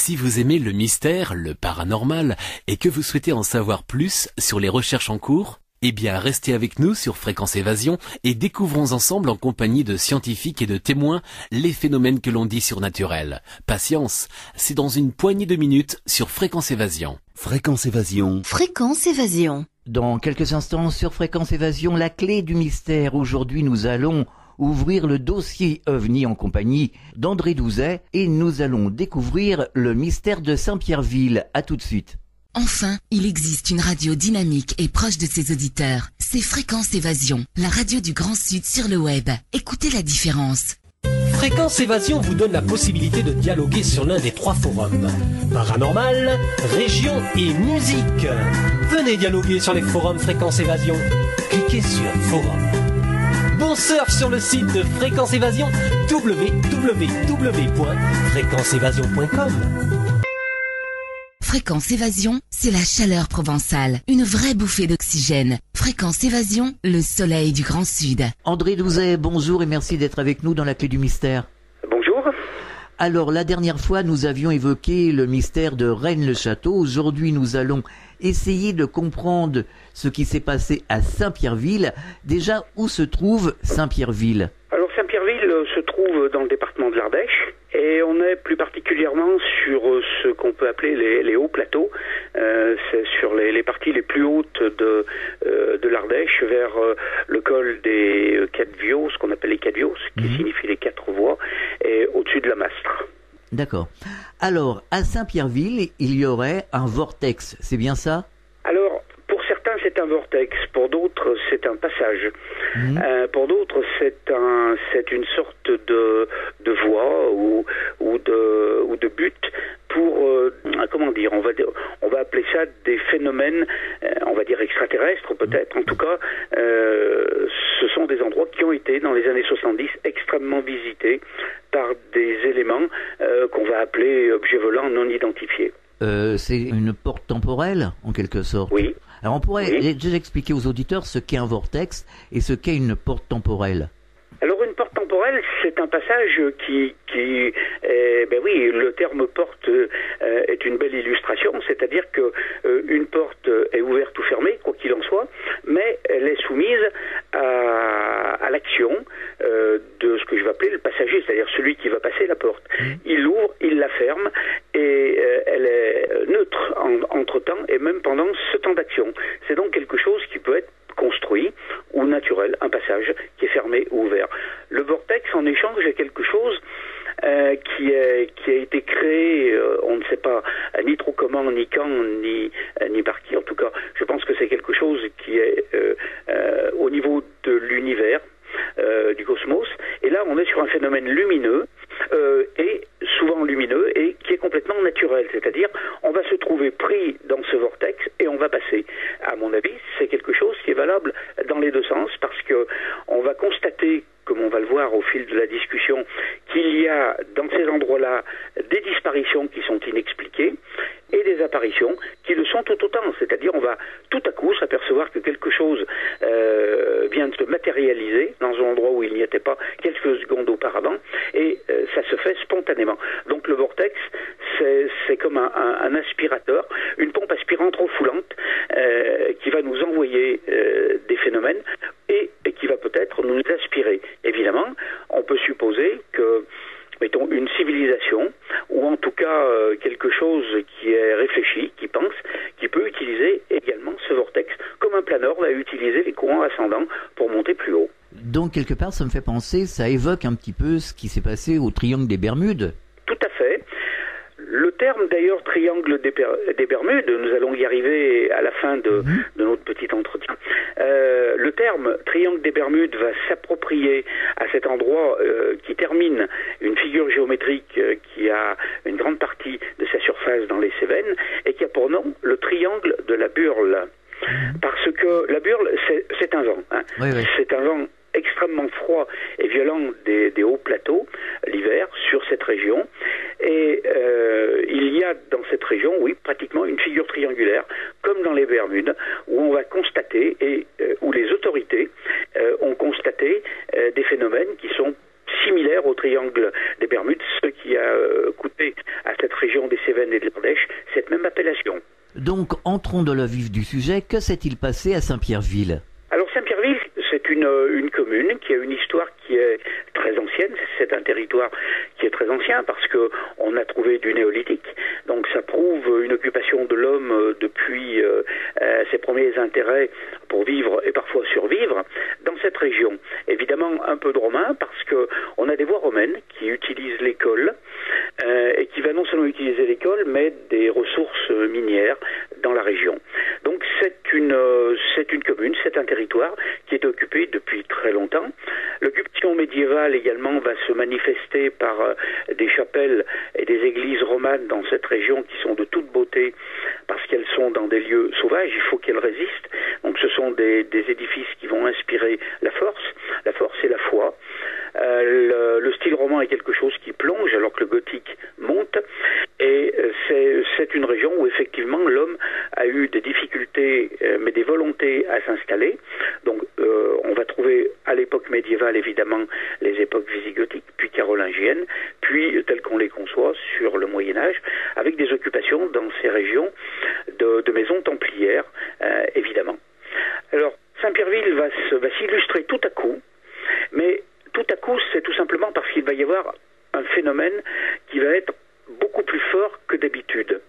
Si vous aimez le mystère, le paranormal, et que vous souhaitez en savoir plus sur les recherches en cours, eh bien restez avec nous sur Fréquence Évasion et découvrons ensemble en compagnie de scientifiques et de témoins les phénomènes que l'on dit surnaturels. Patience, c'est dans une poignée de minutes sur Fréquence Évasion. Fréquence Évasion. Fréquence Évasion. Dans quelques instants sur Fréquence Évasion, la clé du mystère. Aujourd'hui, nous allons ouvrir le dossier OVNI en compagnie d'André Douzet et nous allons découvrir le mystère de Saint-Pierreville. À tout de suite. Enfin, il existe une radio dynamique et proche de ses auditeurs. C'est Fréquence Évasion, la radio du Grand Sud sur le web. Écoutez la différence. Fréquence Évasion vous donne la possibilité de dialoguer sur l'un des 3 forums. Paranormal, région et musique. Venez dialoguer sur les forums Fréquence Évasion. Cliquez sur Forum. Bon surf sur le site de Fréquence Évasion, www.fréquenceévasion.com. Fréquence Évasion, c'est la chaleur provençale, une vraie bouffée d'oxygène. Fréquence Évasion, le soleil du Grand Sud. André Douzet, bonjour et merci d'être avec nous dans la clé du mystère. Bonjour. Alors, la dernière fois, nous avions évoqué le mystère de Rennes-le-Château. Aujourd'hui, nous allons essayer de comprendre ce qui s'est passé à Saint-Pierreville. Déjà, où se trouve Saint-Pierreville ? Alors, Saint-Pierreville se trouve dans le département de l'Ardèche. Et on est plus particulièrement sur ce qu'on peut appeler les hauts plateaux. C'est sur les parties les plus hautes de l'Ardèche, vers le col des Quatre-Vios, ce qu'on appelle les Quatre-Vios, qui signifie les 4 voies, et au-dessus de la Mastre. D'accord. Alors, à Saint-Pierreville, il y aurait un vortex, c'est bien ça ? Alors, pour certains, c'est un vortex. Pour d'autres, c'est un passage. Pour d'autres, c'est une sorte de voie ou de but pour, comment dire, on va appeler ça des phénomènes, on va dire extraterrestres peut-être. En tout cas, ce sont des endroits qui ont été, dans les années 70, extrêmement visités par des éléments qu'on va appeler objets volants non identifiés. C'est une porte temporelle, en quelque sorte. Oui. Alors on pourrait déjà expliquer aux auditeurs ce qu'est un vortex et ce qu'est une porte temporelle. Alors une porte temporelle, c'est un passage qui ben oui, le terme porte est une belle illustration, c'est-à-dire que une porte est ouverte ou fermée, quoi qu'il en soit, mais elle est soumise à l'action de ce que je vais appeler le passager, c'est-à-dire celui qui va passer la porte. Il l'ouvre, il la ferme, et elle est neutre entre-temps, et même pendant ce temps d'action. C'est donc quelque chose qui peut être construit ou naturel, un passage qui est fermé ou ouvert. Le vortex, en échange, est quelque chose qui a été créé, on ne sait pas ni trop comment, ni quand, ni par qui. En tout cas, je pense que c'est quelque chose qui est au niveau de l'univers, du cosmos. Et là, on est sur un phénomène lumineux, et souvent lumineux, et qui est complètement naturel. C'est-à-dire, on va se trouver pris dans ce vortex et on va passer. À mon avis, c'est quelque chose qui est valable dans les deux sens, parce que on va constater, comme on va le voir au fil de la discussion, qu'il y a dans ces endroits-là des disparitions qui sont inexpliquées et des apparitions qui le sont tout autant. C'est-à-dire, on va tout à coup s'apercevoir que quelque chose vient de se matérialiser dans un endroit où il n'y était pas quelques secondes auparavant, et ça se fait spontanément. Donc le vortex, c'est comme un aspirateur, une pompe aspirante refoulante qui va nous envoyer des phénomènes et qui va peut-être nous aspirer. Évidemment, on peut supposer que, mettons, une civilisation, ou en tout cas quelque chose qui est réfléchi, qui pense, qui peut utiliser également ce vortex, comme un planeur va utiliser les courants ascendants pour monter plus haut. Donc, quelque part, ça me fait penser, ça évoque un petit peu ce qui s'est passé au triangle des Bermudes. Tout à fait. Le terme d'ailleurs triangle des Bermudes, nous allons y arriver à la fin de notre petit entretien. Le terme triangle des Bermudes va s'approprier à cet endroit qui termine une figure géométrique qui a une grande partie de sa surface dans les Cévennes et qui a pour nom le triangle de la Burle. Parce que la Burle, c'est un vent. Hein. Oui. C'est un vent extrêmement froid et violent des hauts plateaux l'hiver sur cette région, et il y a dans cette région, oui, pratiquement une figure triangulaire comme dans les Bermudes, où on va constater et où les autorités ont constaté des phénomènes qui sont similaires au triangle des Bermudes, ce qui a coûté à cette région des Cévennes Cévennes et de l'Ardèche cette même appellation. Donc, entrons dans le vif du sujet. Que s'est-il passé à Saint-Pierreville ? Alors Saint-Pierreville, c'est une commune qui a une histoire qui est très ancienne. C'est un territoire qui est très ancien parce que on a trouvé du néolithique. Donc ça prouve une occupation de l'homme depuis ses premiers intérêts pour vivre et parfois survivre dans cette région. Évidemment un peu de romain parce que on a des voies romaines qui utilisent l'école et qui va non seulement utiliser l'école mais des ressources minières dans la région. Donc c'est une commune, c'est un territoire qui est occupé depuis très longtemps. L'occupation médiévale également va se manifester par des chapelles et des églises romanes dans cette région qui sont de toute beauté parce qu'elles sont dans des lieux sauvages, il faut qu'elles résistent. Donc ce sont des édifices qui vont inspirer la force et la foi. Le style roman est quelque chose qui plonge alors que le gothique monte et c'est une région où effectivement l'homme a eu des difficultés mais des volontés à s'installer. Donc on va trouver à l'époque médiévale évidemment les époques visigothiques puis carolingiennes puis telles qu'on les conçoit sur le Moyen-Âge avec des occupations dans ces régions de maisons templières évidemment. Alors Saint-Pierreville va s'illustrer tout à coup, mais tout à coup c'est tout simplement parce qu'il va y avoir un phénomène qui va être beaucoup plus fort que d'habitude.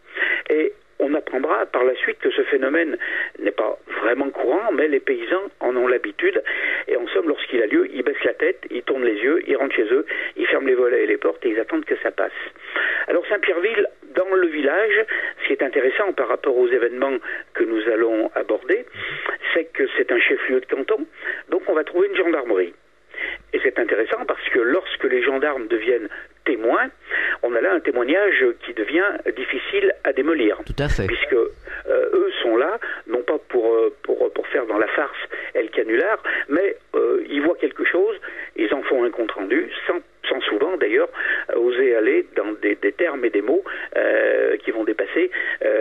Et on apprendra par la suite que ce phénomène n'est pas vraiment courant, mais les paysans en ont l'habitude. Et en somme, lorsqu'il a lieu, ils baissent la tête, ils tournent les yeux, ils rentrent chez eux, ils ferment les volets et les portes et ils attendent que ça passe. Alors Saint-Pierreville, dans le village, ce qui est intéressant par rapport aux événements que nous allons aborder, c'est que c'est un chef-lieu de canton, donc on va trouver une gendarmerie. Et c'est intéressant parce que lorsque les gendarmes deviennent témoins, on a là un témoignage qui devient difficile à démolir. Tout à fait. Puisque eux sont là, non pas pour faire dans la farce et le canular, mais ils voient quelque chose, ils en font un compte-rendu, sans souvent d'ailleurs oser aller dans des termes et des mots qui vont dépasser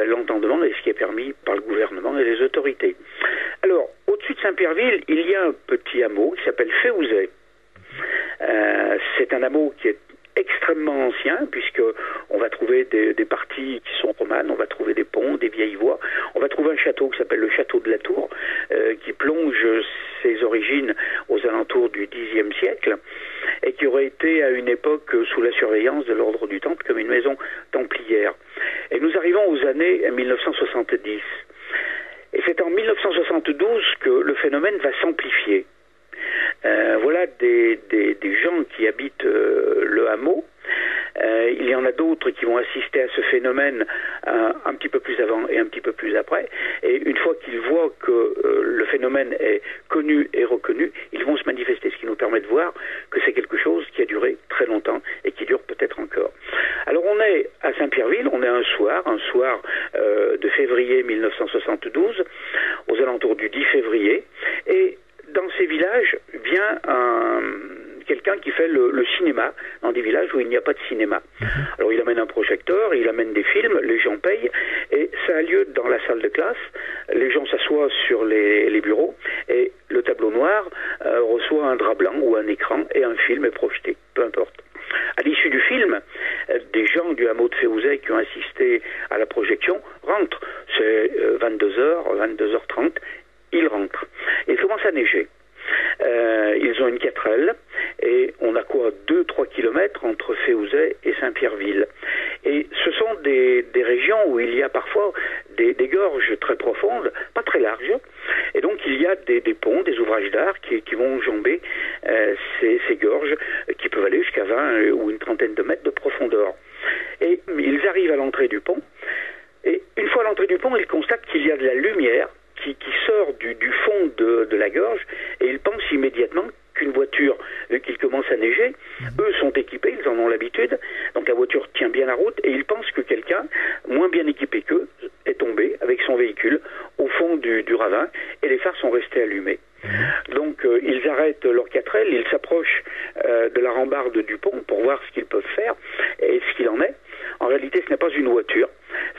l'entendement et ce qui est permis par le gouvernement et les autorités. Alors, au-dessus de Saint-Pierreville, il y a un petit hameau qui s'appelle Féouzet. C'est un hameau qui est extrêmement ancien puisque on va trouver des parties qui sont romanes, on va trouver des ponts, des vieilles voies, on va trouver un château qui s'appelle le château de la Tour qui plonge ses origines aux alentours du Xe siècle et qui aurait été à une époque sous la surveillance de l'ordre du Temple comme une maison templière. Et nous arrivons aux années 1970 et c'est en 1972 que le phénomène va s'amplifier. Voilà des gens qui habitent le hameau. Il y en a d'autres qui vont assister à ce phénomène un petit peu plus avant et un petit peu plus après. Et une fois qu'ils voient que le phénomène est connu et reconnu, ils vont se manifester, ce qui nous permet de voir que c'est quelque chose qui a duré très longtemps et qui dure peut-être encore. Alors on est à Saint-Pierreville, on est un soir de février 1972, aux alentours du 10 février, et dans ces villages vient quelqu'un qui fait le cinéma dans des villages où il n'y a pas de cinéma. Alors il amène un projecteur, il amène des films, les gens payent et ça a lieu dans la salle de classe. Les gens s'assoient sur les bureaux et le tableau noir reçoit un drap blanc ou un écran et un film est projeté, peu importe. À l'issue du film, des gens du hameau de Féouzet qui ont assisté à la projection rentrent. C'est 22h, 22h30. Ils rentrent. Et il commence à neiger. Ils ont une 4L et on a 2-3 kilomètres entre Féouzet et Saint-Pierreville. Et ce sont des régions où il y a parfois des gorges très profondes, pas très larges. Et donc il y a des ponts, des ouvrages d'art qui vont jomber ces gorges qui peuvent aller jusqu'à 20 ou une trentaine de mètres de profondeur. Et ils arrivent à l'entrée du pont. Et une fois à l'entrée du pont, ils constatent qu'il y a de la lumière qui sort du fond de la gorge et ils pensent immédiatement qu'une voiture, vu qu'il commence à neiger, eux sont équipés, ils en ont l'habitude, donc la voiture tient bien la route et ils pensent que quelqu'un, moins bien équipé qu'eux, est tombé avec son véhicule au fond du ravin et les phares sont restés allumés. Donc ils arrêtent leur 4L, ils s'approchent de la rambarde du pont pour voir ce qu'ils peuvent faire et ce qu'il en est. En réalité, ce n'est pas une voiture,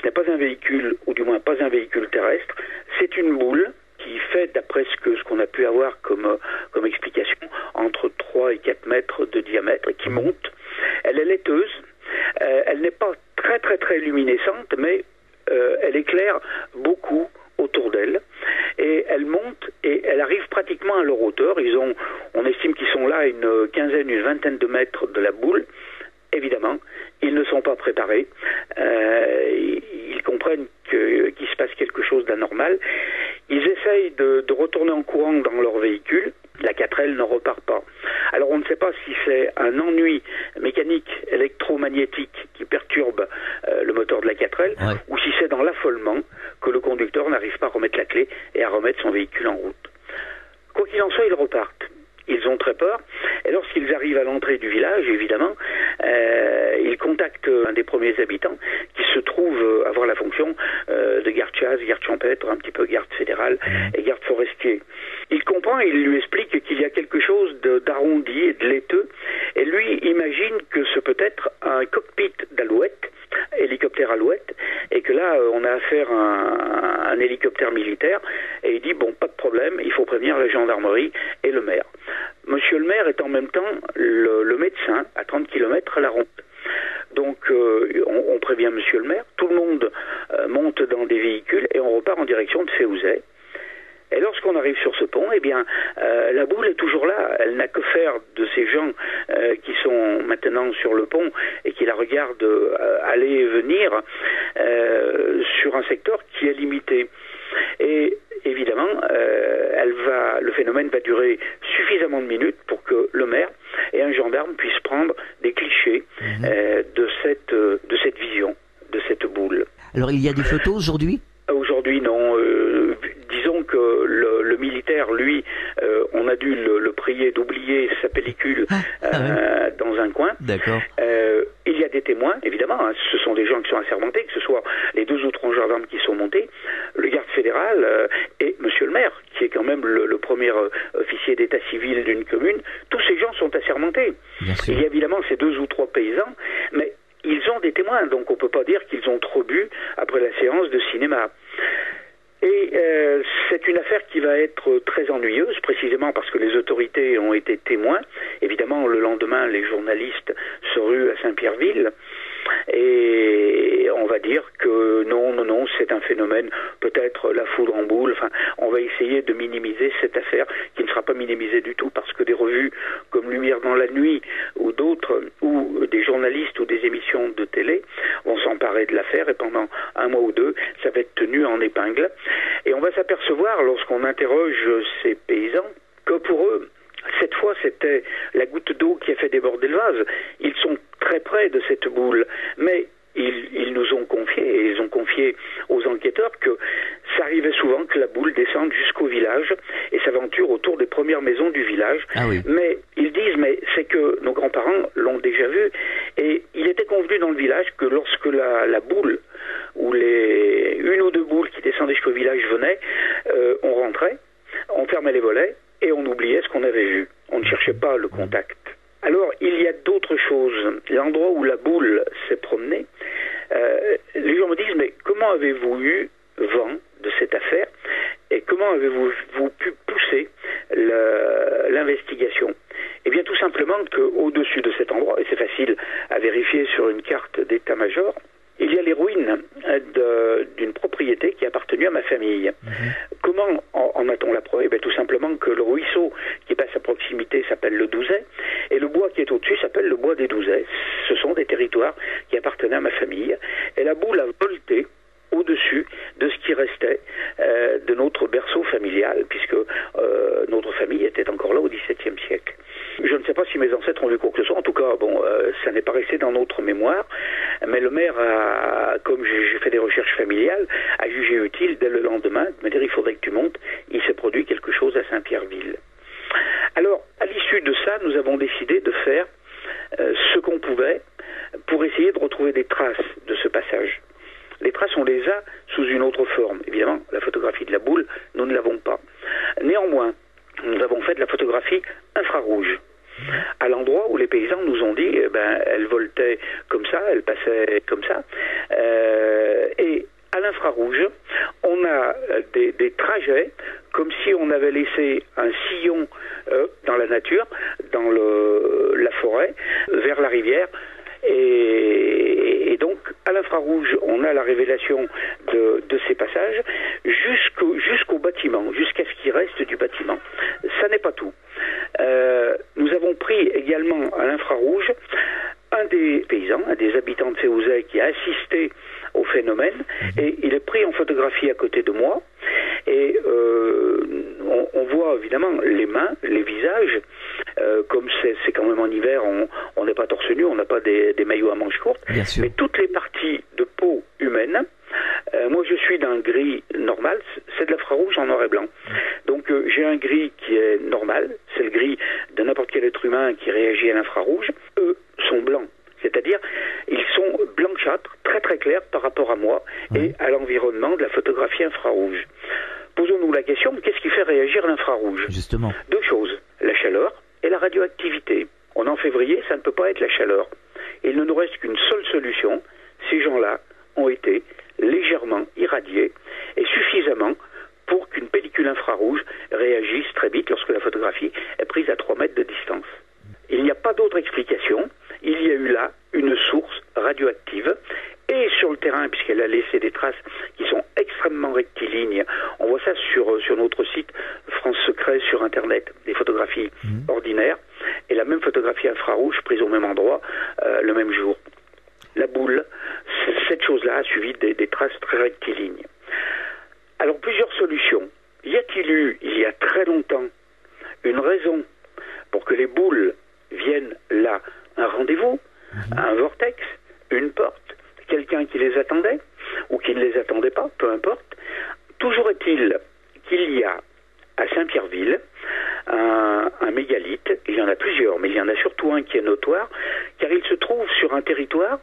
ce n'est pas un véhicule, ou du moins pas un véhicule terrestre, c'est une boule qui fait, d'après ce qu'on a pu avoir comme explication, entre 3 et 4 mètres de diamètre, qui monte. Elle est laiteuse, elle n'est pas très très très luminescente, mais elle éclaire beaucoup autour d'elle, et elle monte et elle arrive pratiquement à leur hauteur. On estime qu'ils sont là à une quinzaine, une vingtaine de mètres de la boule. Évidemment, ils ne sont pas préparés. Ils comprennent qu'il se passe quelque chose d'anormal. Ils essayent de retourner en courant dans leur véhicule. La 4L ne repart pas. Alors on ne sait pas si c'est un ennui mécanique, électromagnétique qui perturbe le moteur de la 4L, ou si c'est dans l'affolement que le conducteur n'arrive pas à remettre la clé et à remettre son véhicule en route. Quoi qu'il en soit, ils repartent. Ils ont très peur, et lorsqu'ils arrivent à l'entrée du village, évidemment, ils contactent un des premiers habitants qui se trouve avoir la fonction de garde-chasse, garde champêtre, un petit peu garde fédérale et garde forestier. Il comprend, il lui explique qu'il y a quelque chose d'arrondi et de laiteux, et lui imagine que ce peut être un cockpit d'Alouette, hélicoptère Alouette, et que là on a affaire à un hélicoptère militaire, et il dit bon, pas de problème, il faut prévenir la gendarmerie et le maire. Monsieur le maire est en même temps le médecin à 30 km à la ronde. Donc on prévient monsieur le maire, tout le monde monte dans des véhicules et on repart en direction de Féouzet. Et lorsqu'on arrive sur ce pont, eh bien, la boule est toujours là. Elle n'a que faire de ces gens qui sont maintenant sur le pont et qui la regardent aller et venir sur un secteur qui est limité. Et évidemment, le phénomène va durer suffisamment de minutes pour que le maire et un gendarme puissent prendre des clichés de cette vision, de cette boule. Alors il y a des photos aujourd'hui ? Aujourd'hui, non. Disons que le militaire, lui, on a dû le prier d'oublier sa pellicule dans un coin. D'accord. Il y a des témoins, évidemment. Hein, ce sont des gens qui sont assermentés, que ce soit les 2 ou 3 gendarmes qui sont montés, le garde fédéral et monsieur le maire, qui est quand même le premier officier d'état civil d'une commune. Tous ces gens sont assermentés. Il y a évidemment ces 2 ou 3 paysans, mais ils ont des témoins, donc on ne peut pas dire qu'ils ont trop bu après la séance de cinéma. Et c'est une affaire qui va être très ennuyeuse, précisément parce que les autorités ont été témoins. Évidemment, le lendemain, les journalistes se ruent à Saint-Pierreville. Et on va dire que non, c'est un phénomène, peut-être la foudre en boule. Enfin, on va essayer de minimiser cette affaire, qui ne sera pas minimisée du tout, parce que des revues comme Lumière dans la nuit ou d'autres, ou des journalistes ou des émissions de télé vont s'emparer de l'affaire, et pendant 1 mois ou 2, ça va être tenu en épingle. Et on va s'apercevoir, lorsqu'on interroge ces paysans, que pour eux, cette fois, c'était la goutte d'eau qui a fait déborder le vase. Ils sont très près de cette boule, mais ils nous ont confié, et ils ont confié aux enquêteurs que ça arrivait souvent que la boule descende jusqu'au village et s'aventure autour des premières maisons du village. Mais ils disent, mais c'est que nos grands-parents l'ont déjà vu, et il était convenu dans le village que lorsque la boule, ou les 1 ou 2 boules qui descendaient jusqu'au village venaient, on rentrait, on fermait les volets, et on oubliait ce qu'on avait vu. On ne cherchait pas le contact. Alors, il y a d'autres choses. L'endroit où la boule s'est promenée, les gens me disent, mais comment avez-vous eu vent de cette affaire et comment avez-vous pu pousser l'investigation? Eh bien, tout simplement qu'au-dessus de cet endroit, et c'est facile à vérifier sur une carte d'état-major, il y a les ruines d'une propriété qui a appartenu à ma famille. Comment en a-t-on la preuve? Tout simplement que le ruisseau qui passe à proximité s'appelle le Douzet, et le bois qui est au-dessus s'appelle le bois des Douzets. Ce sont des territoires qui appartenaient à ma famille, et la boule a volté au-dessus de ce qui restait de notre berceau familial, puisque notre famille était encore là au XVIIe siècle. Je ne sais pas si mes ancêtres ont vu quoi que ce soit, en tout cas, ça n'est pas resté dans notre mémoire, mais le maire comme j'ai fait des recherches familiales, a jugé utile dès le lendemain de me dire il faudrait que tu montes, il s'est produit quelque chose à Saint-Pierreville. Alors, à l'issue de ça, nous avons décidé de faire ce qu'on pouvait pour essayer de retrouver des traces de ce passage. Les traces, on les a sous une autre forme. Évidemment, la photographie de la boule, nous ne l'avons pas. Néanmoins, nous avons fait de la photographie infrarouge. À l'endroit où les paysans nous ont dit, elle voltait comme ça, elle passait comme ça. Et à l'infrarouge, on a des trajets comme si on avait laissé un sillon dans la nature, dans la forêt, vers la rivière. Et donc, à l'infrarouge, l'infrarouge, on a la révélation de ces passages jusqu'au bâtiment, jusqu'à ce qui reste du bâtiment. Ça n'est pas tout. Nous avons pris également à l'infrarouge un des paysans, un des habitants de Séouzet qui a assisté au phénomène, et il est pris en photographie à côté de moi, et on voit évidemment les mains, les visages, comme c'est quand même en hiver, on n'est pas torse nu, on n'a pas des maillots à manches courtes, mais toutes les parties de peau humaine. Moi je suis d'un gris normal, c'est de l'infrarouge en noir et blanc. Donc j'ai un gris qui est normal, c'est le gris de n'importe quel être humain qui réagit à l'infrarouge. Eux sont blancs, c'est-à-dire ils sont blanchâtres, très très clairs par rapport à moi et à l'environnement de la photographie infrarouge. Posons-nous la question, qu'est-ce qui fait réagir l'infrarouge? Justement. Deux choses, la chaleur et la radioactivité. On est en février, ça ne peut pas être la chaleur. Il ne nous reste qu'une seule solution, ces gens-là ont été légèrement irradiés et suffisamment pour qu'une pellicule infrarouge réagisse très vite lorsque la photographie est prise à 3 mètres de distance. Il n'y a pas d'autre explication. Il y a eu là une source radioactive et sur le terrain, puisqu'elle a laissé des traces qui sont extrêmement rectilignes. On voit ça sur notre site France Secret sur Internet, des photographies ordinaires et la même photographie infrarouge prise au même endroit le même jour. La boule, cette chose-là a suivi des traces très rectilignes. Alors, plusieurs solutions. Y a-t-il eu, il y a très longtemps, une raison pour que les boules viennent là? Un rendez-vous, un vortex, une porte, quelqu'un qui les attendait, ou qui ne les attendait pas, peu importe. Toujours est-il qu'il y a à Saint-Pierreville un mégalithe, il y en a plusieurs, mais il y en a surtout un qui est notoire, car il se trouve sur un territoire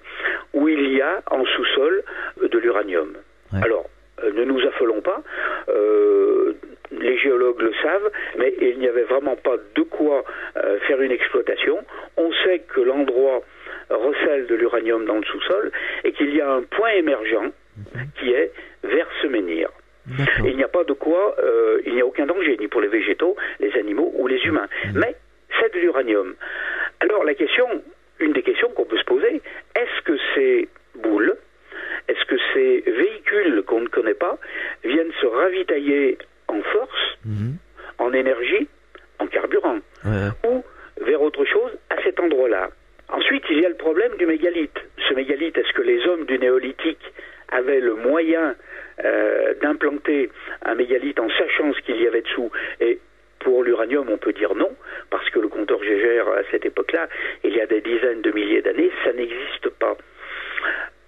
où il y a en sous-sol de l'uranium. Ouais. Alors, ne nous affolons pas, les géologues le savent, mais il n'y avait vraiment pas de quoi faire une exploitation. On sait que l'endroit recèle de l'uranium dans le sous-sol et qu'il y a un point émergent qui est vers ce menhir. Il n'y a pas de quoi, il n'y a aucun danger, ni pour les végétaux, les animaux ou les humains. Mais c'est de l'uranium. Alors la question, une des questions qu'on peut se poser, est-ce que ces boules, est-ce que ces véhicules qu'on ne connaît pas viennent se ravitailler en force, en énergie, en carburant, ou vers autre chose à cet endroit-là? Ensuite, il y a le problème du mégalithe. Ce mégalithe, est-ce que les hommes du néolithique avaient le moyen d'implanter un mégalithe en sachant ce qu'il y avait dessous? Et pour l'uranium, on peut dire non, parce que le compteur Gégère, à cette époque-là, il y a des dizaines de milliers d'années, ça n'existe pas.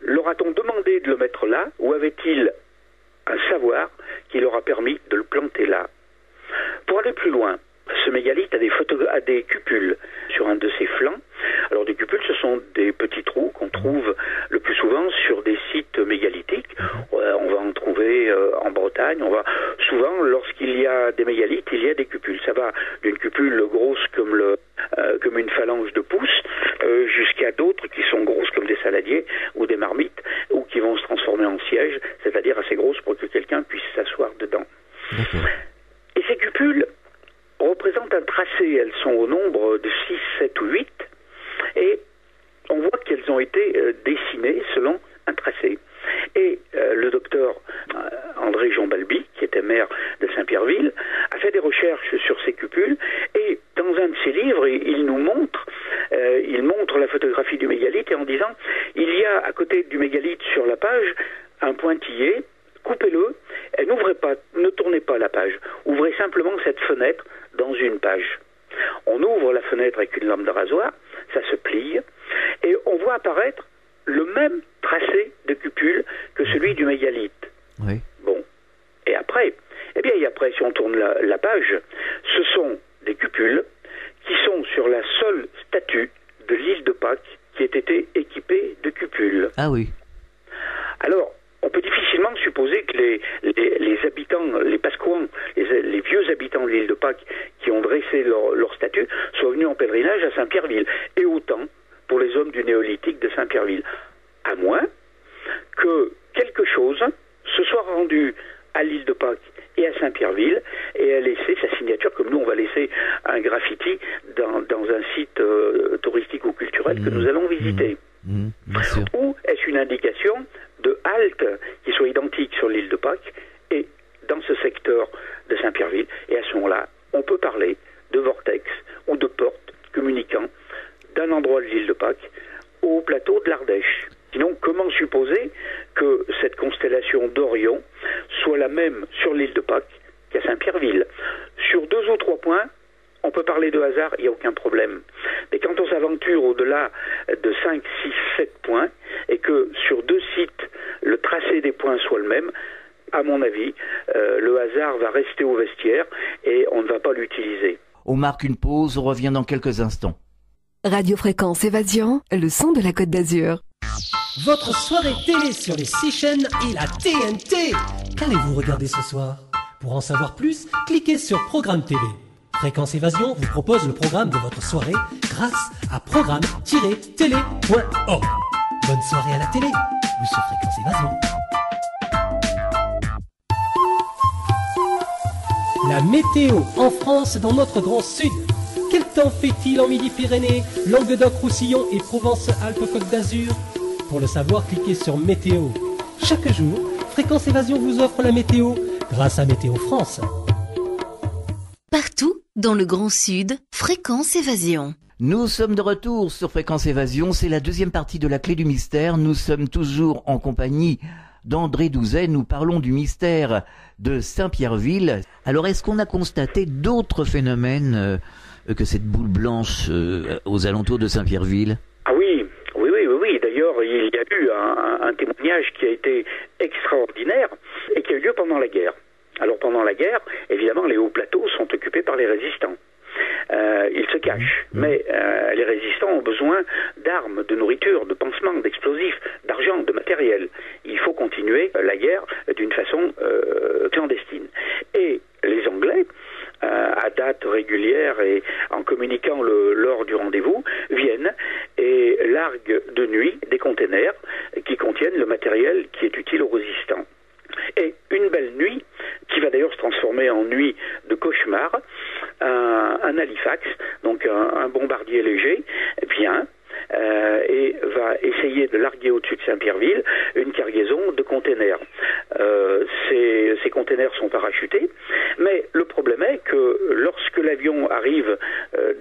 Leur a-t-on demandé de le mettre là, ou avait-il un savoir qui leur a permis de le planter là? Pour aller plus loin, ce mégalithe a des cupules sur un de ses flancs. Alors des cupules, ce sont des petits trous qu'on trouve le plus souvent sur des sites mégalithiques. On va en trouver en Bretagne. Souvent, lorsqu'il y a des mégalithes, il y a des cupules. Ça va d'une cupule grosse comme une phalange de pouce, jusqu'à d'autres qui sont grosses comme des saladiers ou des marmites, ou qui vont se transformer en siège, c'est-à-dire assez grosses pour que quelqu'un puisse s'asseoir dedans. Et ces cupules représentent un tracé. Elles sont au nombre de 6, 7 ou 8, et on voit qu'elles ont été dessinées selon un tracé. Et le docteur André Jean Balbi, qui était maire de Saint-Pierreville, a fait des recherches sur ces cupules, et dans un de ses livres, il montre la photographie du mégalithe, et en disant, il y a à côté du mégalithe sur la page un pointillé, coupez-le, et ne tournez pas la page, ouvrez simplement cette fenêtre dans une page. On ouvre la fenêtre avec une lame de rasoir, ça se plie, et on voit apparaître le même tracé de cupule que celui du mégalithe. Oui. Bon. Et après, si on tourne la page, ce sont des cupules qui sont sur la seule statue de l'île de Pâques qui ait été équipée de cupules. Ah oui. Alors, on peut difficilement supposer que les habitants, les Pasquans, les vieux habitants de l'île de Pâques qui ont dressé leur statue soient venus en pèlerinage à Saint-Pierreville. Et autant pour les hommes du néolithique de Saint-Pierreville. À moins que quelque chose se soit rendu à l'île de Pâques et à Saint-Pierreville et a laissé sa signature, comme nous on va laisser un graffiti dans un site touristique ou culturel que nous allons visiter. Bien sûr. Ou est-ce une indication de halte qui soit identique sur l'île de Pâques et dans ce secteur de Saint-Pierreville? Et à ce moment-là, on peut parler de vortex ou de porte communiquant d'un endroit de l'île de Pâques au plateau de l'Ardèche. Sinon, comment supposer que cette constellation d'Orion soit la même sur l'île de Pâques qu'à Saint-Pierreville? Sur 2 ou 3 points, on peut parler de hasard, il n'y a aucun problème. Mais quand on s'aventure au-delà de 5, 6, 7 points, et que sur 2 sites, le tracé des points soit le même, à mon avis, le hasard va rester au vestiaire et on ne va pas l'utiliser. On marque une pause, on revient dans quelques instants. Radio Fréquence Évasion, le son de la Côte d'Azur. Votre soirée télé sur les 6 chaînes et la TNT. Qu'allez-vous regarder ce soir? Pour en savoir plus, cliquez sur Programme TV. Fréquence Évasion vous propose le programme de votre soirée grâce à programme-télé.org. Bonne soirée à la télé ou sur Fréquence Évasion. La météo en France dans notre grand sud. Quel temps fait-il en Midi-Pyrénées, Languedoc-Roussillon et Provence-Alpes-Côte d'Azur? Pour le savoir, cliquez sur Météo. Chaque jour, Fréquence Évasion vous offre la météo grâce à Météo France. Partout dans le Grand Sud, Fréquence Évasion. Nous sommes de retour sur Fréquence Évasion, c'est la deuxième partie de la clé du mystère. Nous sommes toujours en compagnie d'André Douzet, nous parlons du mystère de Saint-Pierreville. Alors est-ce qu'on a constaté d'autres phénomènes que cette boule blanche aux alentours de Saint-Pierreville? Ah oui. D'ailleurs, il y a eu un témoignage qui a été extraordinaire et qui a eu lieu pendant la guerre. Alors pendant la guerre, évidemment, les hauts plateaux sont occupés par les résistants. Ils se cachent, mais les résistants ont besoin d'armes, de nourriture, de pansements, d'explosifs, d'argent, de matériel. Il faut continuer la guerre d'une façon clandestine. Et les Anglais, à date régulière et en communiquant l'heure du rendez-vous, viennent et larguent de nuit des containers qui contiennent le matériel qui est utile aux résistants. Et une belle nuit, qui va d'ailleurs se transformer en nuit de cauchemar, un Halifax, donc un bombardier léger, vient et va essayer de larguer au-dessus de Saint-Pierreville une cargaison de containers. Ces containers sont parachutés, mais le problème est que lorsque l'avion arrive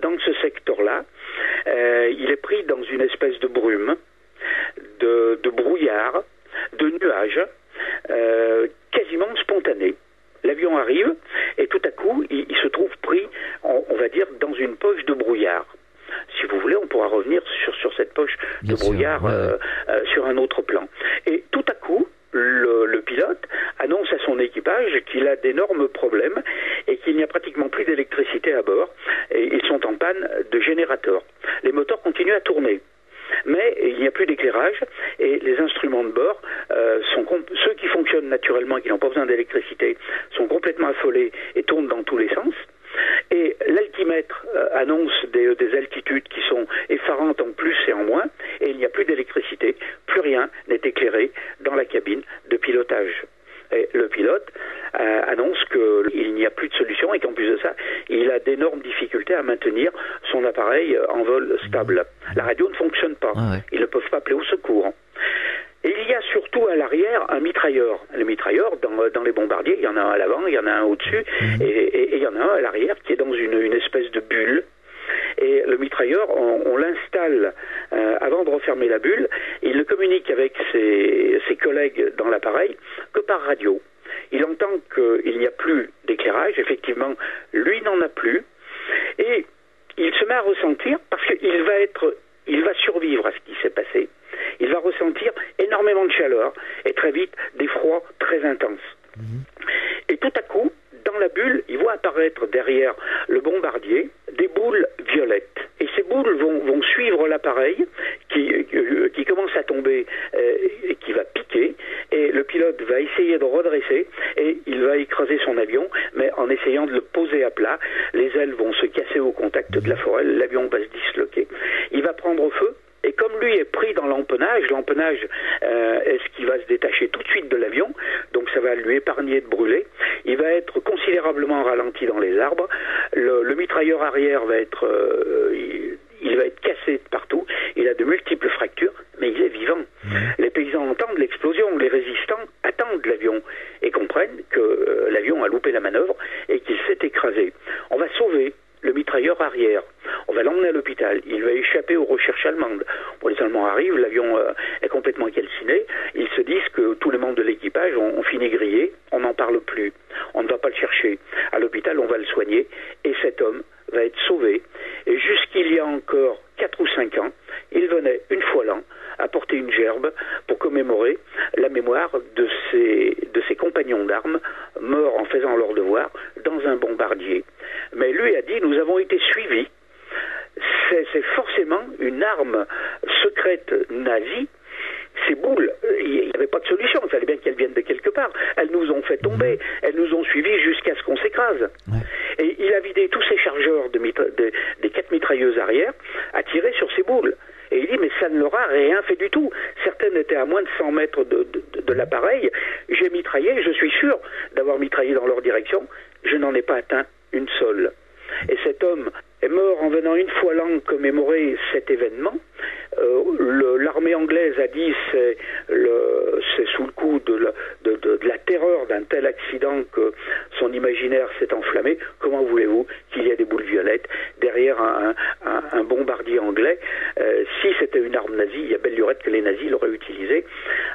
dans ce secteur-là, il est pris dans une espèce de brume, de brouillard, de nuages, quasiment spontané. L'avion arrive et tout à coup, il se trouve pris, on va dire, dans une poche de brouillard. Si vous voulez, on pourra revenir sur cette poche de brouillard sur un autre plan. Et tout à coup, le pilote annonce à son équipage qu'il a d'énormes problèmes et qu'il n'y a pratiquement plus d'électricité à bord. Et ils sont en panne de générateur. Les moteurs continuent à tourner. Mais il n'y a plus d'éclairage et les instruments de bord, ceux qui fonctionnent naturellement et qui n'ont pas besoin d'électricité, sont complètement affolés et tournent dans tous les sens. Et l'altimètre annonce des altitudes qui sont effarantes en plus et en moins, et il n'y a plus d'électricité, plus rien n'est éclairé dans la cabine de pilotage. Et le pilote annonce qu'il n'y a plus de solution et qu'en plus de ça, il a d'énormes difficultés à maintenir son appareil en vol stable. La radio ne fonctionne pas. Ils ne peuvent pas appeler au secours. Et il y a surtout à l'arrière un mitrailleur. Le mitrailleur, dans les bombardiers, il y en a un à l'avant, il y en a un au-dessus, et il y en a un à l'arrière qui est dans une espèce de bulle. Et le mitrailleur, on l'installe avant de refermer la bulle. Il ne communique avec ses collègues dans l'appareil que par radio. Il entend qu'il n'y a plus d'éclairage. Effectivement, lui n'en a plus. Et il se met à ressentir, parce qu'il va survivre à ce qui s'est passé. Il va ressentir énormément de chaleur et très vite des froids très intenses. Et tout à coup, dans la bulle, il voit apparaître derrière le bombardier des boules violettes. Et ces boules vont suivre l'appareil qui commence à tomber et qui va piquer. Et le pilote va essayer de redresser et il va écraser son avion, mais en essayant de le poser à plat. Les ailes vont se casser au contact de la forêt, l'avion va se disloquer. Il va prendre feu. Et comme lui est pris dans l'empennage est ce qui va se détacher tout de suite de l'avion, donc ça va lui épargner de brûler. Il va être considérablement ralenti dans les arbres. Le mitrailleur arrière va être, il va être cassé de partout. Il a de multiples fractures, mais attention, les résistants attendent l'avion et comprennent que l'avion a loupé la manœuvre et qu'il s'est écrasé. On va sauver le mitrailleur arrière. On va l'emmener à l'hôpital. Il va échapper aux recherches allemandes. Bon, les Allemands arrivent, l'avion est complètement calciné. Ils se disent que tous les membres de l'équipage ont fini grillés. On n'en parle plus. On ne va pas le chercher. À l'hôpital, on va le soigner. Et cet homme va être sauvé. Et jusqu'il y a encore 4 ou 5 ans, il venait une fois l'an apporter une gerbe pour commémorer la mémoire de ses compagnons d'armes morts en faisant leur devoir dans un bombardier. Mais lui a dit, nous avons été suivis. C'est forcément une arme secrète nazie. Ces boules, il n'y avait pas de solution, il fallait bien qu'elles viennent de quelque part. Elles nous ont fait tomber, elles nous ont suivis jusqu'à ce qu'on s'écrase. Ouais. Et il a vidé tous ses chargeurs des 4 mitrailleuses arrière à tirer sur ces boules. Et il dit, mais ça ne leur a rien fait du tout. Certaines étaient à moins de 100 mètres de l'appareil. J'ai mitraillé, je suis sûr d'avoir mitraillé dans leur direction. Je n'en ai pas atteint une seule. Et cet homme est mort en venant une fois l'an commémorer cet événement. L'armée anglaise a dit c'est sous le coup de la terreur d'un tel accident que son imaginaire s'est enflammé. Comment voulez-vous qu'il y ait des boules violettes derrière un bombardier anglais? Si c'était une arme nazie, il y a belle lurette que les nazis l'auraient utilisée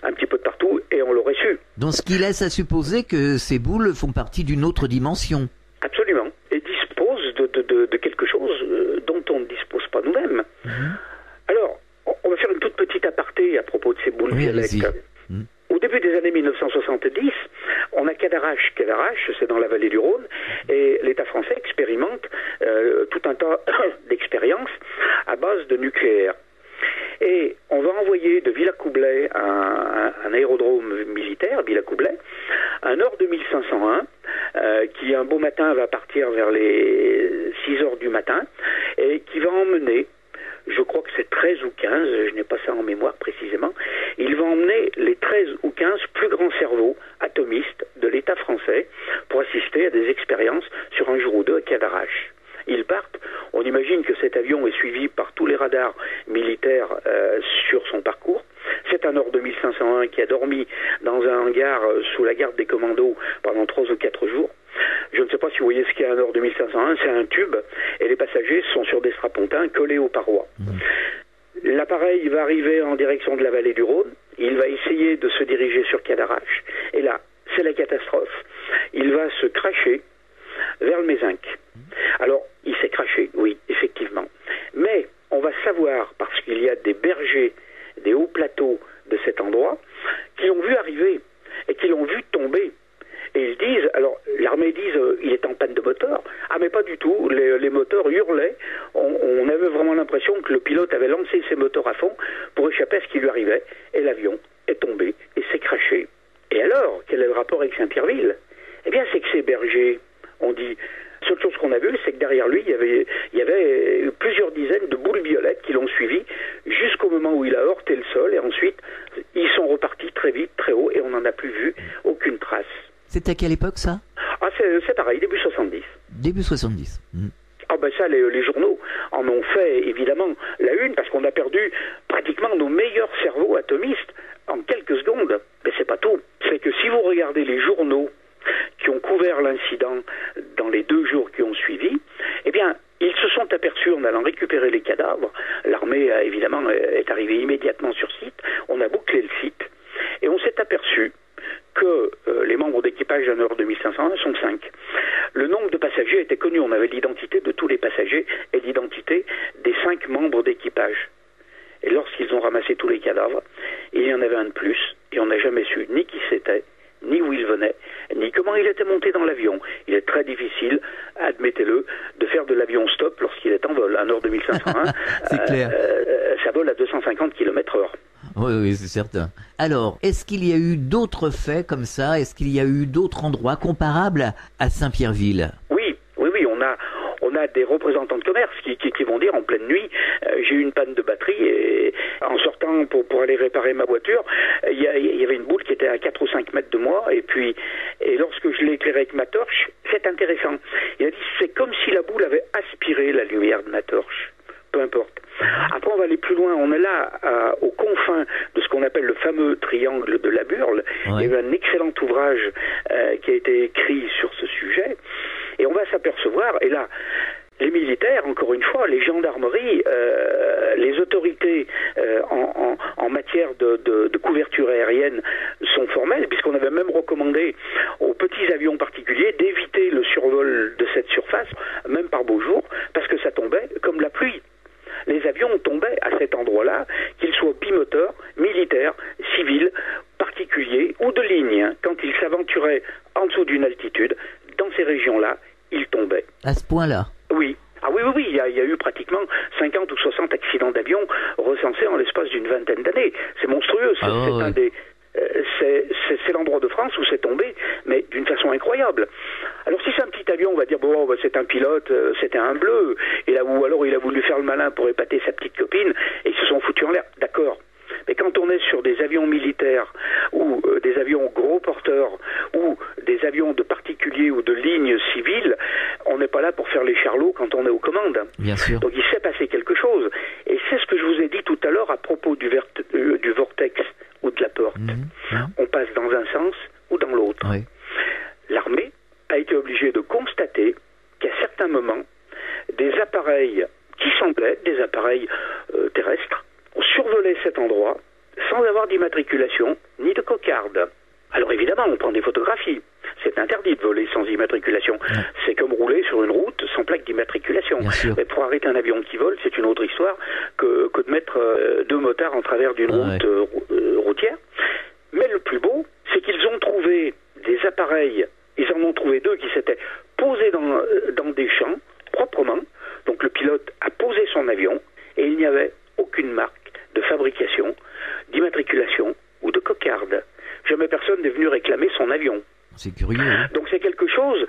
un petit peu de partout et on l'aurait su. Donc ce qui laisse à supposer que ces boules font partie d'une autre dimension. Absolument. Et disposent de quelque chose dont on ne dispose pas nous-mêmes. Alors, on va faire une toute petite aparté à propos de ces boules violettes. Au début des années 1970, on a Cadarache. Cadarache, c'est dans la vallée du Rhône, et l'État français expérimente tout un tas d'expériences à base de nucléaire. Et on va envoyer de Villacoublay, un aérodrome militaire, Villacoublay, un Nord 2501, qui un beau matin va partir vers les 6 heures du matin, et qui va emmener, je crois que c'est 13 ou 15, je n'ai pas ça en mémoire précisément, il va emmener les 13 ou 15 plus grands cerveaux atomistes de l'État français pour assister à des expériences sur un jour ou deux à Cadarache. Ils partent, on imagine que cet avion est suivi par tous les radars militaires sur son parcours. C'est un Nord 2501 qui a dormi dans un hangar sous la garde des commandos pendant 3 ou 4 jours. Je ne sais pas si vous voyez ce qu'est un Nord 2501, c'est un tube et les passagers sont sur des strapontins collés aux parois. L'appareil va arriver en direction de la vallée du Rhône, il va essayer de se diriger sur Cadarache et là, c'est la catastrophe. Il va se cracher vers le Mézinc. Alors, il s'est craché, oui, effectivement. Mais on va savoir, parce qu'il y a des bergers, des hauts plateaux de cet endroit, qui l'ont vu arriver et qui l'ont vu tomber. Et ils disent, alors l'armée dit, il est en panne de moteur. Ah mais pas du tout, les moteurs hurlaient. On avait vraiment l'impression que le pilote avait lancé ses moteurs à fond pour échapper à ce qui lui arrivait. Et l'avion est tombé et s'est craché. Et alors, quel est le rapport avec Saint-Pierreville? Eh bien, c'est que ces bergers ont dit... La seule chose qu'on a vue, c'est que derrière lui, il y avait plusieurs dizaines de boules violettes qui l'ont suivi jusqu'au moment où il a heurté le sol. Et ensuite, ils sont repartis très vite, très haut, et on n'en a plus vu aucune trace. C'est à quelle époque, ça? Ah, c'est pareil, début 70. Début 70. Ah ben ça, les journaux en ont fait, évidemment, la une, parce qu'on a perdu pratiquement nos meilleurs cerveaux atomistes en quelques secondes. Mais c'est pas tout. C'est que si vous regardez les journaux qui ont couvert l'incident dans les 2 jours qui ont suivi, eh bien, ils se sont aperçus en allant récupérer les cadavres. L'armée, évidemment, est arrivée immédiatement sur site. On a bouclé le site. Et on s'est aperçu que les membres d'équipage d'un Nord 2501 sont 5. Le nombre de passagers était connu. On avait l'identité de tous les passagers et l'identité des 5 membres d'équipage. Et lorsqu'ils ont ramassé tous les cadavres, il y en avait un de plus. Et on n'a jamais su ni qui c'était, ni où il venait, ni comment il était monté dans l'avion. Il est très difficile, admettez-le, de faire de l'avion stop lorsqu'il est en vol. Un Nord 2501, c'est clair. Ça vole à 250 km/h. Oui, c'est certain. Alors, est-ce qu'il y a eu d'autres faits comme ça? Est-ce qu'il y a eu d'autres endroits comparables à Saint-Pierreville? Oui, on a des représentants de commerce qui vont dire en pleine nuit, j'ai eu une panne de batterie et en sortant pour aller réparer ma voiture, il y avait une boule qui était à 4 ou 5 mètres de moi et lorsque je l'ai éclairée avec ma torche, c'est intéressant. Il a dit c'est comme si la boule avait aspiré la lumière de ma torche. Peu importe. Après, on va aller plus loin. On est là aux confins de ce qu'on appelle le fameux triangle de Laburne. Il y a eu un excellent ouvrage qui a été écrit sur ce sujet. Et on va s'apercevoir, et là, les militaires, encore une fois, les gendarmeries, les autorités en matière de couverture aérienne sont formelles, puisqu'on avait même recommandé aux petits avions particuliers d'éviter le survol de cette surface, même par beau jour, parce que ça tombait comme la pluie. Les avions tombaient à cet endroit-là, qu'ils soient bimoteurs, militaires, civils, particuliers ou de ligne. Quand ils s'aventuraient en dessous d'une altitude, dans ces régions-là, ils tombaient. À ce point-là? Oui. Ah oui, il y a eu pratiquement 50 ou 60 accidents d'avion recensés en l'espace d'une vingtaine d'années. C'est monstrueux. C'est l'endroit de France où c'est tombé, mais d'une façon incroyable. Alors si c'est un petit avion, on va dire bon, c'est un pilote, c'était un bleu, ou alors il a voulu faire le malin pour épater sa petite copine et ils se sont foutus en l'air. D'accord. Mais quand on est sur des avions militaires ou des avions gros porteurs ou des avions de particuliers ou de lignes civiles, on n'est pas là pour faire les charlots quand on est aux commandes. Bien sûr. Donc il s'est passé quelque chose. Et c'est ce que je vous ai dit tout à l'heure à propos du vortex ou de la porte. On passe dans un sens ou dans l'autre. Oui. L'armée a été obligée de constater qu'à certains moments, des appareils qui semblaient être des appareils terrestres survolaient cet endroit sans avoir d'immatriculation ni de cocarde. Alors évidemment, on prend des photographies. C'est interdit de voler sans immatriculation. Ouais. C'est comme rouler sur une route sans plaque d'immatriculation. Mais pour arrêter un avion qui vole, c'est une autre histoire que de mettre deux motards en travers d'une route routière. Mais le plus beau, c'est qu'ils ont trouvé des appareils. Ils en ont trouvé deux qui s'étaient posés dans des champs, proprement. Donc le pilote a posé son avion et il n'y avait aucune marque de fabrication, d'immatriculation ou de cocarde. Jamais personne n'est venu réclamer son avion. C'est curieux. Hein. Donc c'est quelque chose...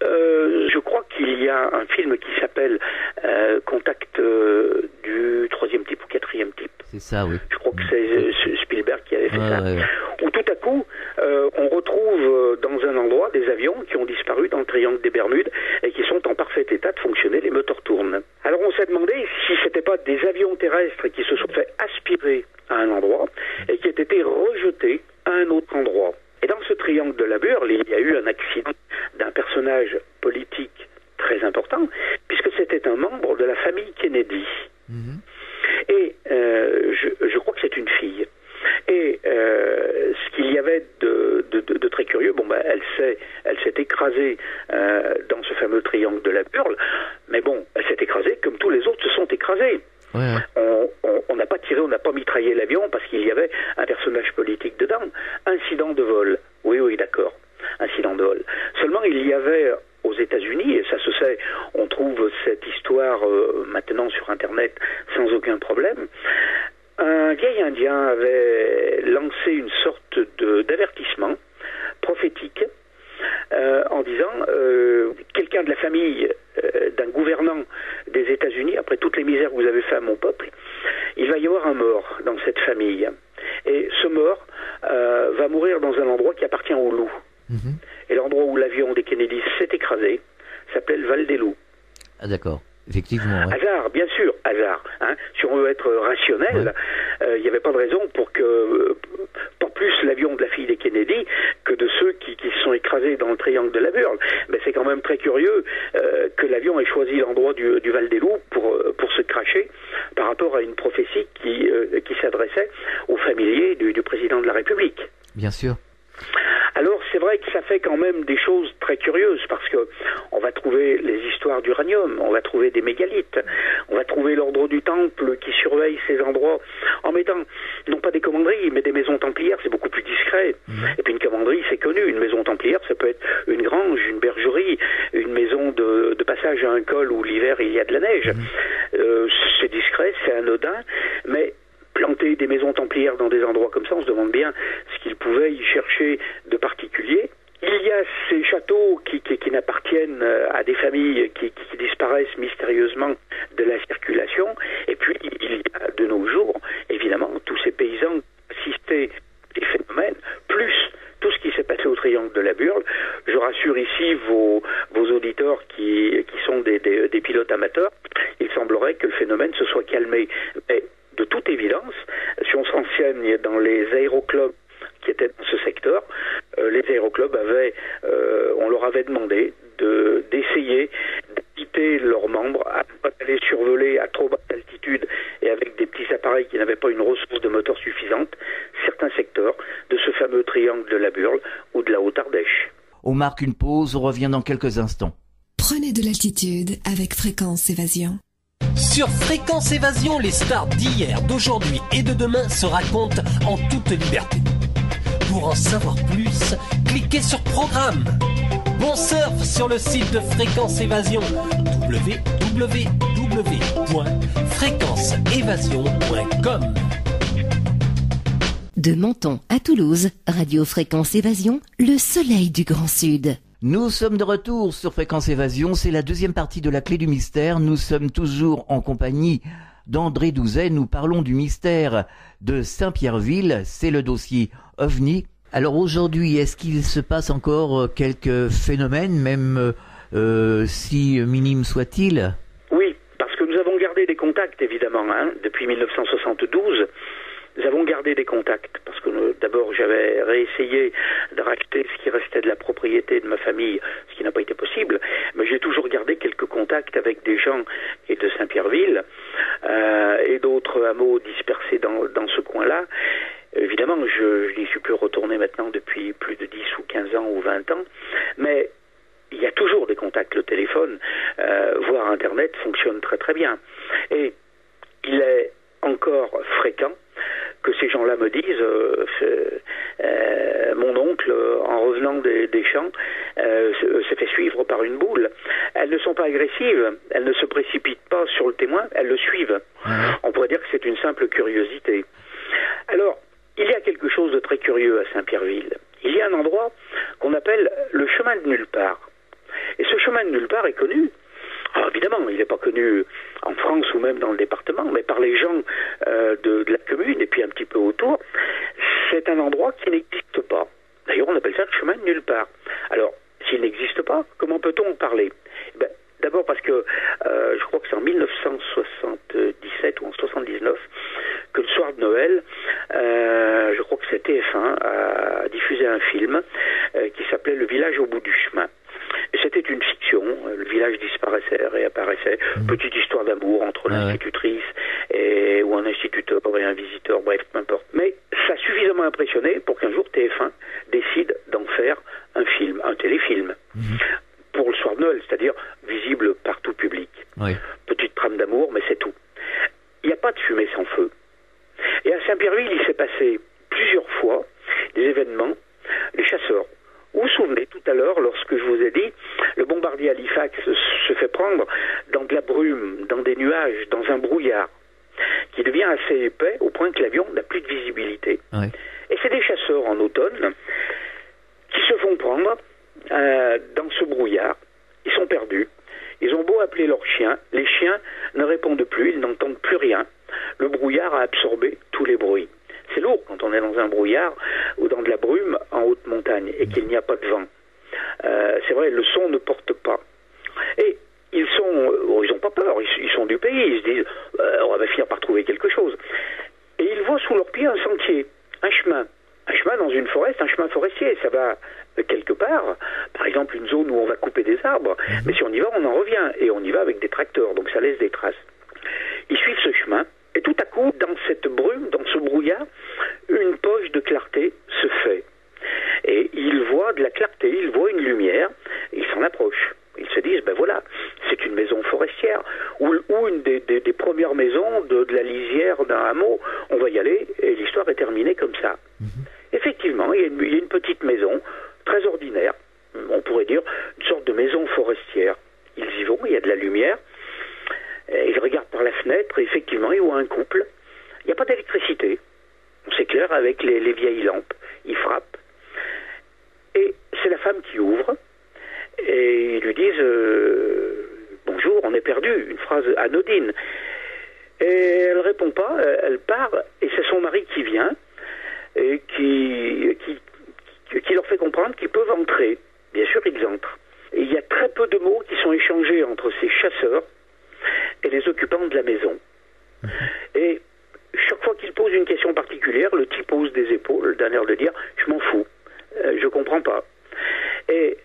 je crois qu'il y a un film qui s'appelle Contact du 3e type ou 4e type. C'est ça, oui. Je crois que c'est Spielberg qui avait fait ça. Où tout à coup, on retrouve dans un endroit des avions qui ont disparu dans le triangle des Bermudes et qui sont en parfait état de fonctionner, les moteurs tournent. Alors on s'est demandé si c'était pas des avions terrestres qui se sont fait aspirer à un endroit et qui aient été rejetés à un autre endroit. Et dans ce triangle de la Burle, il y a eu un accident d'un personnage politique très important, puisque c'était un membre de la famille Kennedy. Et je crois que c'est une fille. Et ce qu'il y avait de très curieux, elle s'est écrasée dans ce fameux triangle de la Burle, mais bon, elle s'est écrasée comme tous les autres se sont écrasés. On n'a pas tiré, on n'a pas mitraillé l'avion parce qu'il y avait un personnage politique dedans. Incident de vol. Oui, d'accord. Incident de vol. Seulement, il y avait aux États-Unis, et ça se sait, on trouve cette histoire maintenant sur Internet sans aucun problème. Un vieil Indien avait lancé une sorte d'avertissement prophétique en disant quelqu'un de la famille d'un gouvernant des États-Unis, après toutes les misères que vous avez fait à mon peuple, il va y avoir un mort dans cette famille. Et ce mort va mourir dans un endroit qui appartient aux loups. Et l'endroit où l'avion des Kennedy s'est écrasé s'appelle Val des Loups. Ah d'accord. Effectivement. Ouais. Hasard, bien sûr, hasard. Hein. Si on veut être rationnel, il n'y avait pas de raison pour que, pas plus l'avion de la fille des Kennedy que de ceux qui se sont écrasés dans le triangle de la Burle. Mais c'est quand même très curieux que l'avion ait choisi l'endroit du Val des Loups pour se cracher par rapport à une prophétie qui s'adressait aux familiers du président de la République. Bien sûr. Alors c'est vrai que ça fait quand même des choses très curieuses parce que on va trouver les histoires d'uranium, on va trouver des mégalithes, on va trouver l'ordre du Temple qui surveille ces endroits en mettant non pas des commanderies mais des maisons templières, c'est beaucoup plus discret. Et puis une commanderie c'est connu, une maison templière ça peut être une grange, une bergerie, une maison de passage à un col où l'hiver il y a de la neige. C'est discret, c'est anodin, mais planter des maisons templières dans des endroits comme ça, on se demande bien ce qu'ils pouvaient y chercher de particulier. Il y a ces châteaux qui n'appartiennent à des familles qui disparaissent mystérieusement de la circulation. Et puis, il y a de nos jours, évidemment, tous ces paysans assistaient des phénomènes, plus tout ce qui s'est passé au triangle de la Burle. Je rassure ici vos auditeurs qui sont des pilotes amateurs. Il semblerait que le phénomène se soit calmé. Mais de toute évidence, si on se renseigne dans les aéroclubs qui étaient dans ce secteur, les aéroclubs on leur avait demandé d'essayer d'inviter leurs membres à ne pas aller survoler à trop basse altitude et avec des petits appareils qui n'avaient pas une ressource de moteur suffisante certains secteurs de ce fameux triangle de la Burle ou de la Haute-Ardèche. On marque une pause, on revient dans quelques instants. Prenez de l'altitude avec Fréquence Évasion. Sur Fréquence Évasion, les stars d'hier, d'aujourd'hui et de demain se racontent en toute liberté. Pour en savoir plus, cliquez sur Programme. Bon surf sur le site de Fréquence Évasion, www.fréquenceévasion.com. De Menton à Toulouse, Radio Fréquence Évasion, le soleil du Grand Sud. Nous sommes de retour sur Fréquence Évasion, c'est la deuxième partie de la clé du mystère. Nous sommes toujours en compagnie d'André Douzet. Nous parlons du mystère de Saint-Pierreville, c'est le dossier OVNI. Alors aujourd'hui, est-ce qu'il se passe encore quelques phénomènes, même si minimes soient-ils? Oui, parce que nous avons gardé des contacts évidemment, depuis 1972. Nous avons gardé des contacts parce que d'abord j'avais réessayé de racheter ce qui restait de la propriété de ma famille, ce qui n'a pas été possible, mais j'ai toujours gardé quelques contacts avec des gens et de Saint-Pierreville et d'autres hameaux dispersés dans ce coin-là. Évidemment, je n'y suis plus retourné maintenant depuis plus de 10 ou 15 ans ou 20 ans, mais il y a toujours des contacts. Le téléphone, voire Internet, fonctionne très très bien. Et il est encore fréquent que ces gens-là me disent mon oncle, en revenant des champs, s'est fait suivre par une boule. Elles ne sont pas agressives, elles ne se précipitent pas sur le témoin, elles le suivent. On pourrait dire que c'est une simple curiosité. Alors, il y a quelque chose de très curieux à Saint-Pierreville. Il y a un endroit qu'on appelle le chemin de nulle part. Et ce chemin de nulle part est connu. Alors évidemment, il n'est pas connu en France ou même dans le département, mais par les gens de la commune et puis un petit peu autour. C'est un endroit qui n'existe pas. D'ailleurs, on appelle ça le chemin de nulle part. Alors, s'il n'existe pas, comment peut-on en parler? D'abord parce que je crois que c'est en 1977 ou en 79 que le soir de Noël, je crois que c'est TF1 a diffusé un film qui s'appelait Le village au bout du chemin. Et c'était une fiction, le village disparaissait, réapparaissait, petite histoire d'amour entre l'institutrice ou un instituteur et un visiteur, bref, peu importe. Mais ça a suffisamment impressionné pour qu'un jour TF1 décide d'en faire un film, un téléfilm. Pour le soir de Noël, c'est-à-dire visible par tout public. Oui. Petite trame d'amour, mais c'est tout. Il n'y a pas de fumée sans feu. Et à Saint-Pierreville, il s'est passé plusieurs fois des événements, les chasseurs. Vous vous souvenez tout à l'heure, lorsque je vous ai dit, le bombardier Halifax se fait prendre dans de la brume, dans des nuages, dans un brouillard, qui devient assez épais au point que l'avion n'a plus de visibilité. Oui. Et c'est des chasseurs en automne qui se font prendre dans ce brouillard. Ils sont perdus. Ils ont beau appeler leurs chiens, les chiens ne répondent plus, ils n'entendent plus rien. Le brouillard a absorbé tous les bruits. C'est lourd quand on est dans un brouillard ou dans de la brume en haute montagne et qu'il n'y a pas de vent. C'est vrai, le son ne porte pas. Et ils n'ont pas peur, ils sont du pays, ils se disent on va finir par trouver quelque chose. Et ils voient sous leurs pieds un sentier, un chemin. Un chemin dans une forêt, c'est un chemin forestier, ça va quelque part, par exemple une zone où on va couper des arbres, mais si on y va, on en revient, et on y va avec des tracteurs, donc ça laisse des traces. Ils suivent ce chemin, et tout à coup, dans cette brume, dans ce brouillard, une poche de clarté se fait. Et ils voient de la clarté, ils voient une lumière, ils s'en approchent. Ils se disent, ben voilà, c'est une maison forestière, ou une des premières maisons de la lisière d'un hameau, on va y aller, et l'histoire est terminée comme ça. Effectivement, il y a une petite maison, très ordinaire, on pourrait dire une sorte de maison forestière. Ils y vont, il y a de la lumière, et ils regardent par la fenêtre, et effectivement, ils voient un couple. Il n'y a pas d'électricité, on s'éclaire avec les vieilles lampes. Ils frappent, et c'est la femme qui ouvre, et ils lui disent bonjour, on est perdu, une phrase anodine. Et elle répond pas, elle part, et c'est son mari qui vient, et qui leur fait comprendre qu'ils peuvent entrer. Bien sûr, ils entrent. Et il y a très peu de mots qui sont échangés entre ces chasseurs et les occupants de la maison. Et chaque fois qu'ils posent une question particulière, le type hausse des épaules, d'un air de dire « je m'en comprend pas. Et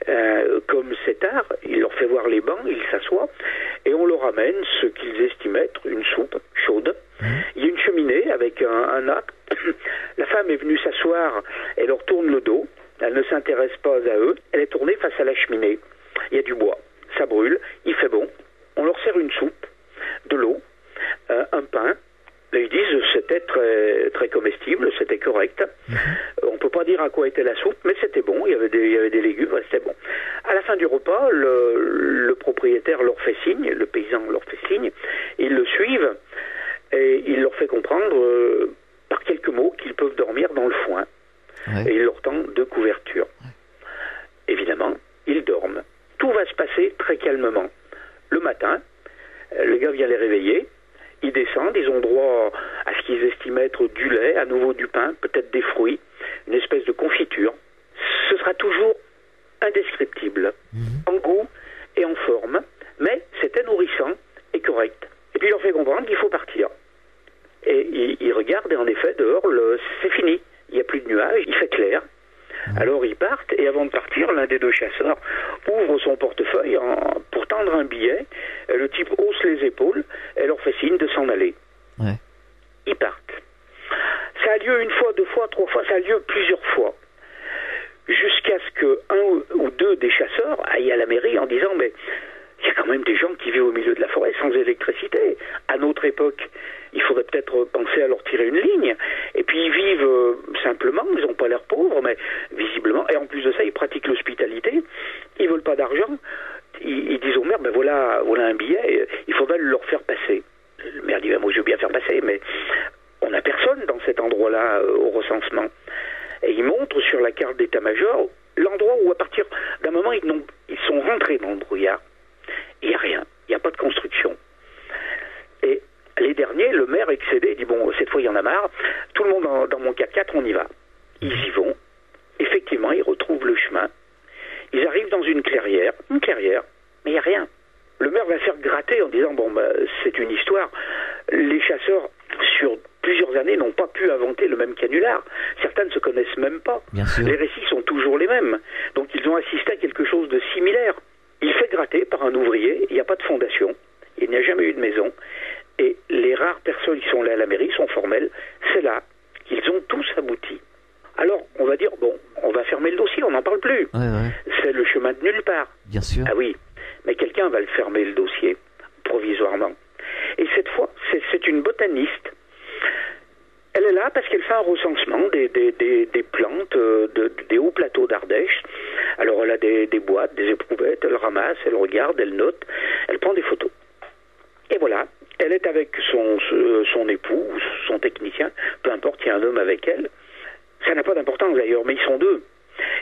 comme c'est tard, il leur fait voir les bancs, ils s'assoient, et on leur amène ce qu'ils estiment être une soupe chaude. Il y a une cheminée avec un âne. La femme est venue s'asseoir, elle leur tourne le dos, elle ne s'intéresse pas à eux, elle est tournée face à la cheminée. Il y a du bois, ça brûle, il fait bon. On leur sert une soupe, de l'eau, un pain. Ils disent c'était très, très comestible, c'était correct. On peut pas dire à quoi était la soupe, mais c'était bon, il y avait des légumes, c'était bon. À la fin du repas, le propriétaire leur fait signe, le paysan leur fait signe, ils le suivent et il leur fait comprendre par quelques mots qu'ils peuvent dormir dans le foin. Ouais. Et il leur tend 2 couvertures. Ouais. Évidemment, ils dorment. Tout va se passer très calmement. Le matin, le gars vient les réveiller. Ils descendent, ils ont droit à ce qu'ils estiment être du lait, à nouveau du pain, peut-être des fruits, une espèce de confiture. Ce sera toujours indescriptible, en goût et en forme, mais c'était nourrissant et correct. Et puis il leur fait comprendre qu'il faut partir. Et ils regardent et en effet, dehors, c'est fini. Il n'y a plus de nuages, il fait clair. Alors ils partent et avant de partir, l'un des 2 chasseurs ouvre son portefeuille pour tendre un billet. Le type hausse les épaules et leur fait signe de s'en aller. Ouais. Ils partent. Ça a lieu 1 fois, 2 fois, 3 fois, ça a lieu plusieurs fois. Jusqu'à ce que 1 ou 2 des chasseurs aillent à la mairie en disant mais il y a quand même des gens qui vivent au milieu de la forêt sans électricité. À notre époque, il faudrait peut-être penser à leur tirer une ligne. Et puis ils vivent simplement, ils n'ont pas l'air pauvres, mais visiblement, et en plus de ça, ils pratiquent l'hospitalité, ils veulent pas d'argent. Ils disent au maire, ben voilà un billet, il faudrait le leur faire passer. Le maire dit, ben moi je veux bien faire passer, mais on n'a personne dans cet endroit-là au recensement. Et il montre sur la carte d'état-major l'endroit où à partir d'un moment ils sont rentrés dans le brouillard. Il n'y a rien, il n'y a pas de construction. Et les derniers, le maire excédé, il dit bon, cette fois il y en a marre, tout le monde dans mon 4x4, on y va. Ils y vont, effectivement, ils retrouvent le chemin, ils arrivent dans une clairière, mais il n'y a rien. Le maire va faire gratter en disant bon, c'est une histoire, les chasseurs, sur plusieurs années, n'ont pas pu inventer le même canular. Certains ne se connaissent même pas. Les récits sont toujours les mêmes. Donc ils ont assisté à quelque chose de similaire. Il fait gratter par un ouvrier, il n'y a pas de fondation, il n'y a jamais eu de maison, et les rares personnes qui sont là à la mairie sont formelles, c'est là qu'ils ont tous abouti. Alors, on va dire, bon, on va fermer le dossier, on n'en parle plus. Ouais. C'est le chemin de nulle part. Bien sûr. Ah oui, mais quelqu'un va le fermer, le dossier, provisoirement. Et cette fois, c'est une botaniste. Elle est là parce qu'elle fait un recensement des plantes des hauts plateaux d'Ardèche. Alors elle a des boîtes, des éprouvettes, elle ramasse, elle regarde, elle note, elle prend des photos. Et voilà, elle est avec son époux, son technicien, peu importe, il y a un homme avec elle. Ça n'a pas d'importance d'ailleurs, mais ils sont 2.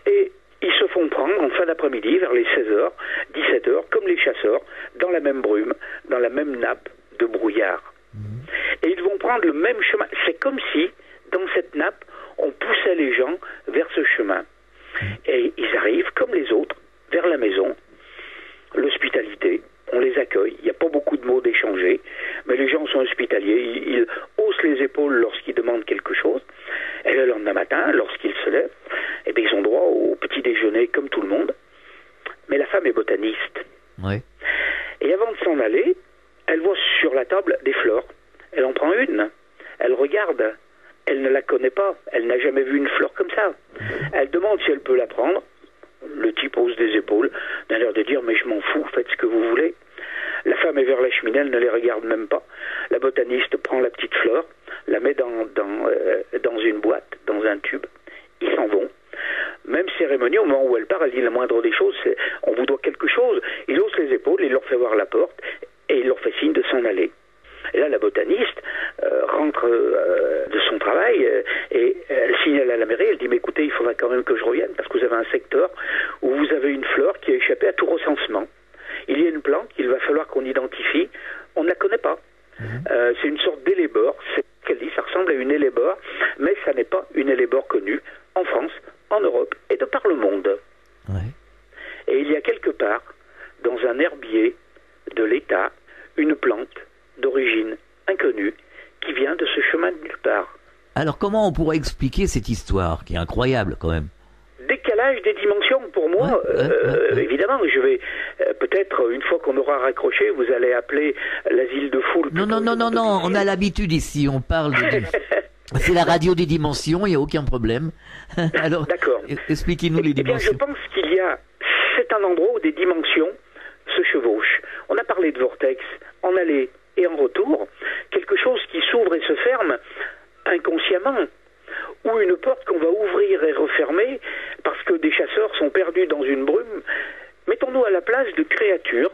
Et ils se font prendre en fin d'après-midi, vers les 16h, 17h, comme les chasseurs, dans la même brume, dans la même nappe de brouillard. Et ils vont prendre le même chemin. C'est comme si, dans cette nappe, on poussait les gens vers ce chemin. Et ils arrivent, comme les autres, vers la maison. L'hospitalité, on les accueille. Il n'y a pas beaucoup de mots d'échanger, mais les gens sont hospitaliers. Ils haussent les épaules lorsqu'ils demandent quelque chose. Et le lendemain matin, lorsqu'ils se lèvent, eh bien, ils ont droit au petit déjeuner comme tout le monde. Mais la femme est botaniste. Ouais. Et avant de s'en aller, elle voit sur la table des fleurs. Elle en prend une. Elle regarde. Elle ne la connaît pas. Elle n'a jamais vu une fleur comme ça. Elle demande si elle peut la prendre. Le type hausse des épaules, d'un l'air de dire « mais je m'en fous, faites ce que vous voulez ». La femme est vers la cheminée, elle ne les regarde même pas. La botaniste prend la petite fleur, la met dans une boîte, dans un tube. Ils s'en vont. Même cérémonie, au moment où elle part, elle dit la moindre des choses, c'est « on vous doit quelque chose ». Il hausse les épaules, il leur fait voir la porte et il leur fait signe de s'en aller. Et là, la botaniste rentre de son travail et elle signale à la mairie, elle dit « mais écoutez, il faudra quand même que je revienne parce que vous avez un secteur où vous avez une fleur qui a échappé à tout recensement. Il y a une plante qu'il va falloir qu'on identifie, on ne la connaît pas. C'est une sorte d'élébore, c'est ce qu'elle dit, ça ressemble à une élébore, mais ça n'est pas une élébore connue en France, en Europe et de par le monde. Ouais. Et il y a quelque part, dans un herbier de l'État, une plante d'origine inconnue qui vient de ce chemin de nulle part. Alors comment on pourrait expliquer cette histoire qui est incroyable quand même ? Dès qu'elle décalage des dimensions pour moi. Évidemment, je vais peut-être, une fois qu'on aura raccroché, vous allez appeler l'asile de foule. Non, on a l'habitude ici, on parle de... C'est la radio des dimensions, il n'y a aucun problème. Alors, d'accord. Expliquez-nous les dimensions. Eh bien, je pense qu'il y a... C'est un endroit où des dimensions se chevauchent. On a parlé de vortex en aller et en retour, quelque chose qui s'ouvre et se ferme inconsciemment, ou une porte qu'on va ouvrir et refermer parce que des chasseurs sont perdus dans une brume. Mettons-nous à la place de créatures,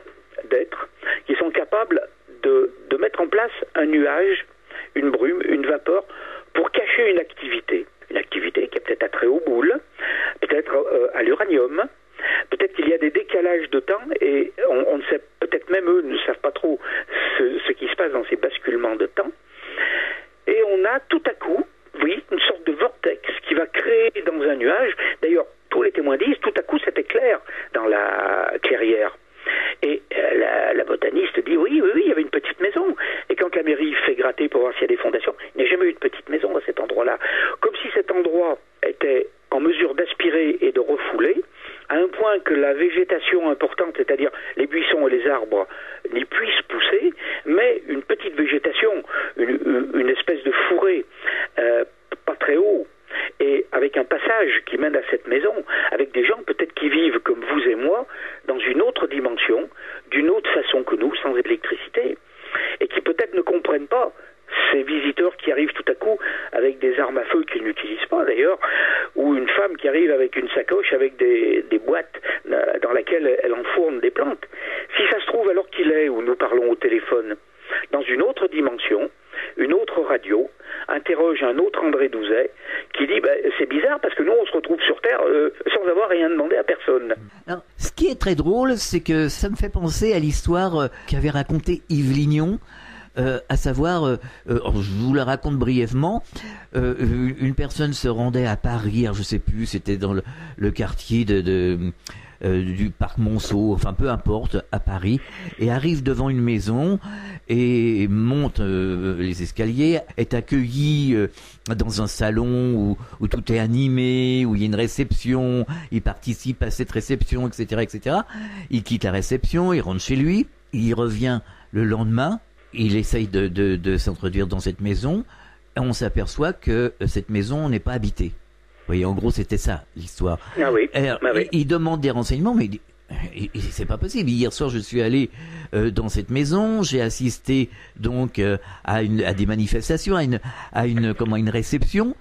d'êtres, qui sont capables de mettre en place un nuage, une brume, une vapeur, pour cacher une activité. Une activité qui est peut-être à très haut boule, peut-être à l'uranium, peut-être qu'il y a des décalages de temps et on ne sait, peut-être même eux ne savent pas trop ce qui se passe dans ces basculements de temps. Et on a tout à coup, oui, une sorte de vortex qui va créer dans un nuage. D'ailleurs, tous les témoins disent, tout à coup, c'était clair dans la clairière. Et la botaniste dit, oui, il y avait une petite maison. Et quand la mairie fait gratter pour voir s'il y a des fondations, il n'y a jamais eu de petite maison à cet endroit-là. Comme si cet endroit était en mesure d'aspirer et de refouler, à un point que la végétation importante, c'est-à-dire les buissons et les arbres, n'y puissent pousser, mais une petite végétation, une espèce de fourré, pas très haut, et avec un passage qui mène à cette maison, avec des gens peut-être qui vivent comme vous et moi, dans une autre dimension, d'une autre façon que nous, sans électricité, et qui peut-être ne comprennent pas ces visiteurs qui arrivent tout à coup avec des armes à feu qu'ils n'utilisent pas d'ailleurs, ou une femme qui arrive avec une sacoche avec des boîtes dans laquelle elle enfourne des plantes. Si ça se trouve, alors qu'il est, où nous parlons au téléphone, dans une autre dimension, une autre radio, interroge un autre André Douzet qui dit c'est bizarre parce que nous on se retrouve sur Terre sans avoir rien demandé à personne. Alors, ce qui est très drôle, c'est que ça me fait penser à l'histoire qu'avait racontée Yves Lignon, à savoir, je vous la raconte brièvement, une personne se rendait à Paris, alors je sais plus, c'était dans le quartier du parc Monceau, enfin peu importe, à Paris, et arrive devant une maison et monte les escaliers, est accueilli dans un salon où tout est animé, où il y a une réception, il participe à cette réception, etc., etc. Il quitte la réception, il rentre chez lui, il revient le lendemain, il essaye de s'introduire dans cette maison, et on s'aperçoit que cette maison n'est pas habitée. Vous voyez, en gros, c'était ça, l'histoire. Ah oui. Alors, il demande des renseignements, mais il dit, c'est pas possible. Hier soir, je suis allé dans cette maison, j'ai assisté donc à des manifestations, à une réception.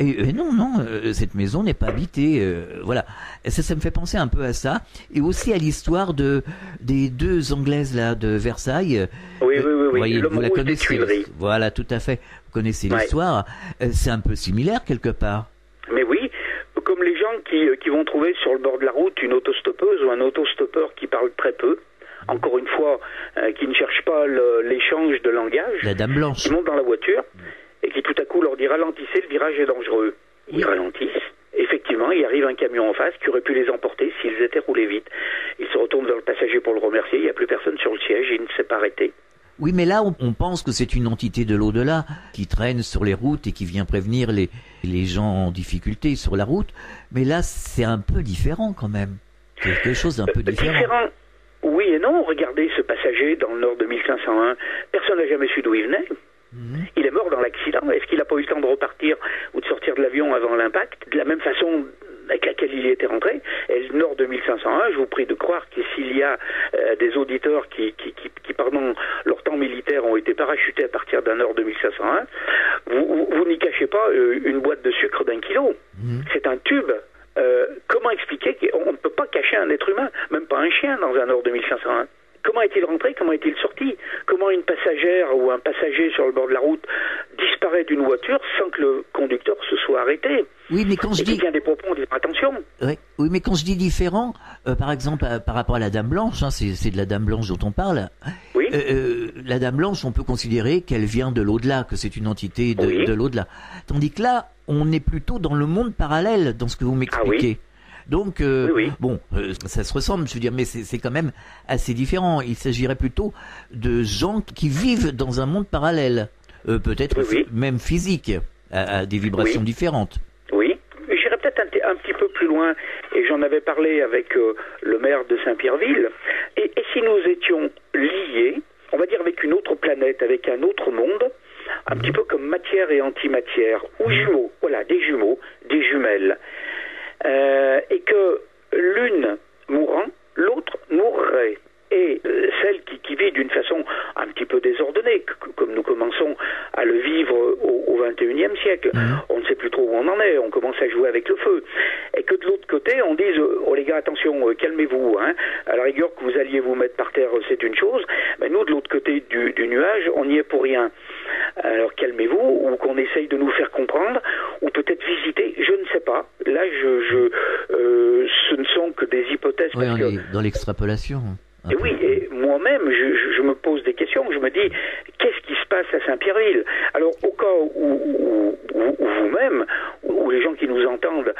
Et non, cette maison n'est pas habitée. Voilà. Ça me fait penser un peu à ça, et aussi à l'histoire des deux Anglaises là de Versailles. Oui. Voyez, vous la connaissez. Voilà, tout à fait. Vous connaissez l'histoire. C'est un peu similaire quelque part. Mais oui, comme les gens qui vont trouver sur le bord de la route une autostoppeuse ou un autostoppeur qui parle très peu, encore une fois, qui ne cherche pas l'échange de langage, la dame blanche, qui monte dans la voiture et qui tout à coup leur dit ralentissez, le virage est dangereux. Ils ralentissent. Effectivement, il arrive un camion en face qui aurait pu les emporter s'ils étaient roulés vite. Ils se retournent vers le passager pour le remercier, il n'y a plus personne sur le siège, il ne s'est pas arrêté. Oui, mais là, on pense que c'est une entité de l'au-delà qui traîne sur les routes et qui vient prévenir les gens en difficulté sur la route. Mais là, c'est un peu différent quand même. Quelque chose d'un peu différent. Oui et non. Regardez ce passager dans le nord de 1501. Personne n'a jamais su d'où il venait. Il est mort dans l'accident. Est-ce qu'il n'a pas eu le temps de repartir ou de sortir de l'avion avant l'impact? De la même façon avec laquelle il y était rentré. Et le nord de 1501, je vous prie de croire que s'il y a des auditeurs qui pendant leur temps militaire ont été parachutés à partir d'un nord de 1501, vous n'y cachez pas une boîte de sucre d'1 kilo. C'est un tube. Comment expliquer qu'on ne peut pas cacher un être humain, même pas un chien, dans un nord de 1501? Comment est-il rentré? Comment est-il sorti? Comment une passagère ou un passager sur le bord de la route disparaît d'une voiture sans que le conducteur se soit arrêté? Oui, mais quand je dis... des propos, on dit attention. Oui, mais quand je dis différent, par exemple, par rapport à la Dame Blanche, c'est de la Dame Blanche dont on parle. Oui. La Dame Blanche, on peut considérer qu'elle vient de l'au-delà, que c'est une entité de l'au-delà. Tandis que là, on est plutôt dans le monde parallèle, dans ce que vous m'expliquez. Donc, bon, ça se ressemble, je veux dire, mais c'est quand même assez différent. Il s'agirait plutôt de gens qui vivent dans un monde parallèle, peut-être même physique, à des vibrations différentes. Oui, j'irais peut-être aller un petit peu plus loin, et j'en avais parlé avec le maire de Saint-Pierreville, et si nous étions liés, on va dire avec une autre planète, avec un autre monde, un petit peu comme matière et antimatière, ou jumeaux, voilà, des jumeaux, des jumelles, et que l'une mourant, l'autre mourrait. Et celle qui vit d'une façon un petit peu désordonnée, comme nous commençons à le vivre au XXIe siècle. On ne sait plus trop où on en est, on commence à jouer avec le feu. Et que de l'autre côté, on dise, oh les gars, attention, calmez-vous, hein. À la rigueur que vous alliez vous mettre par terre, c'est une chose, mais nous, de l'autre côté du nuage, on n'y est pour rien. Alors calmez-vous, ou qu'on essaye de nous faire comprendre, ou peut-être visiter, je ne sais pas. Là, ce ne sont que des hypothèses. Oui, on est dans l'extrapolation. Et oui, et moi-même, je me pose des questions, je me dis, qu'est-ce qui se passe à Saint-Pierreville? Alors, au cas où vous-même, ou les gens qui nous entendent,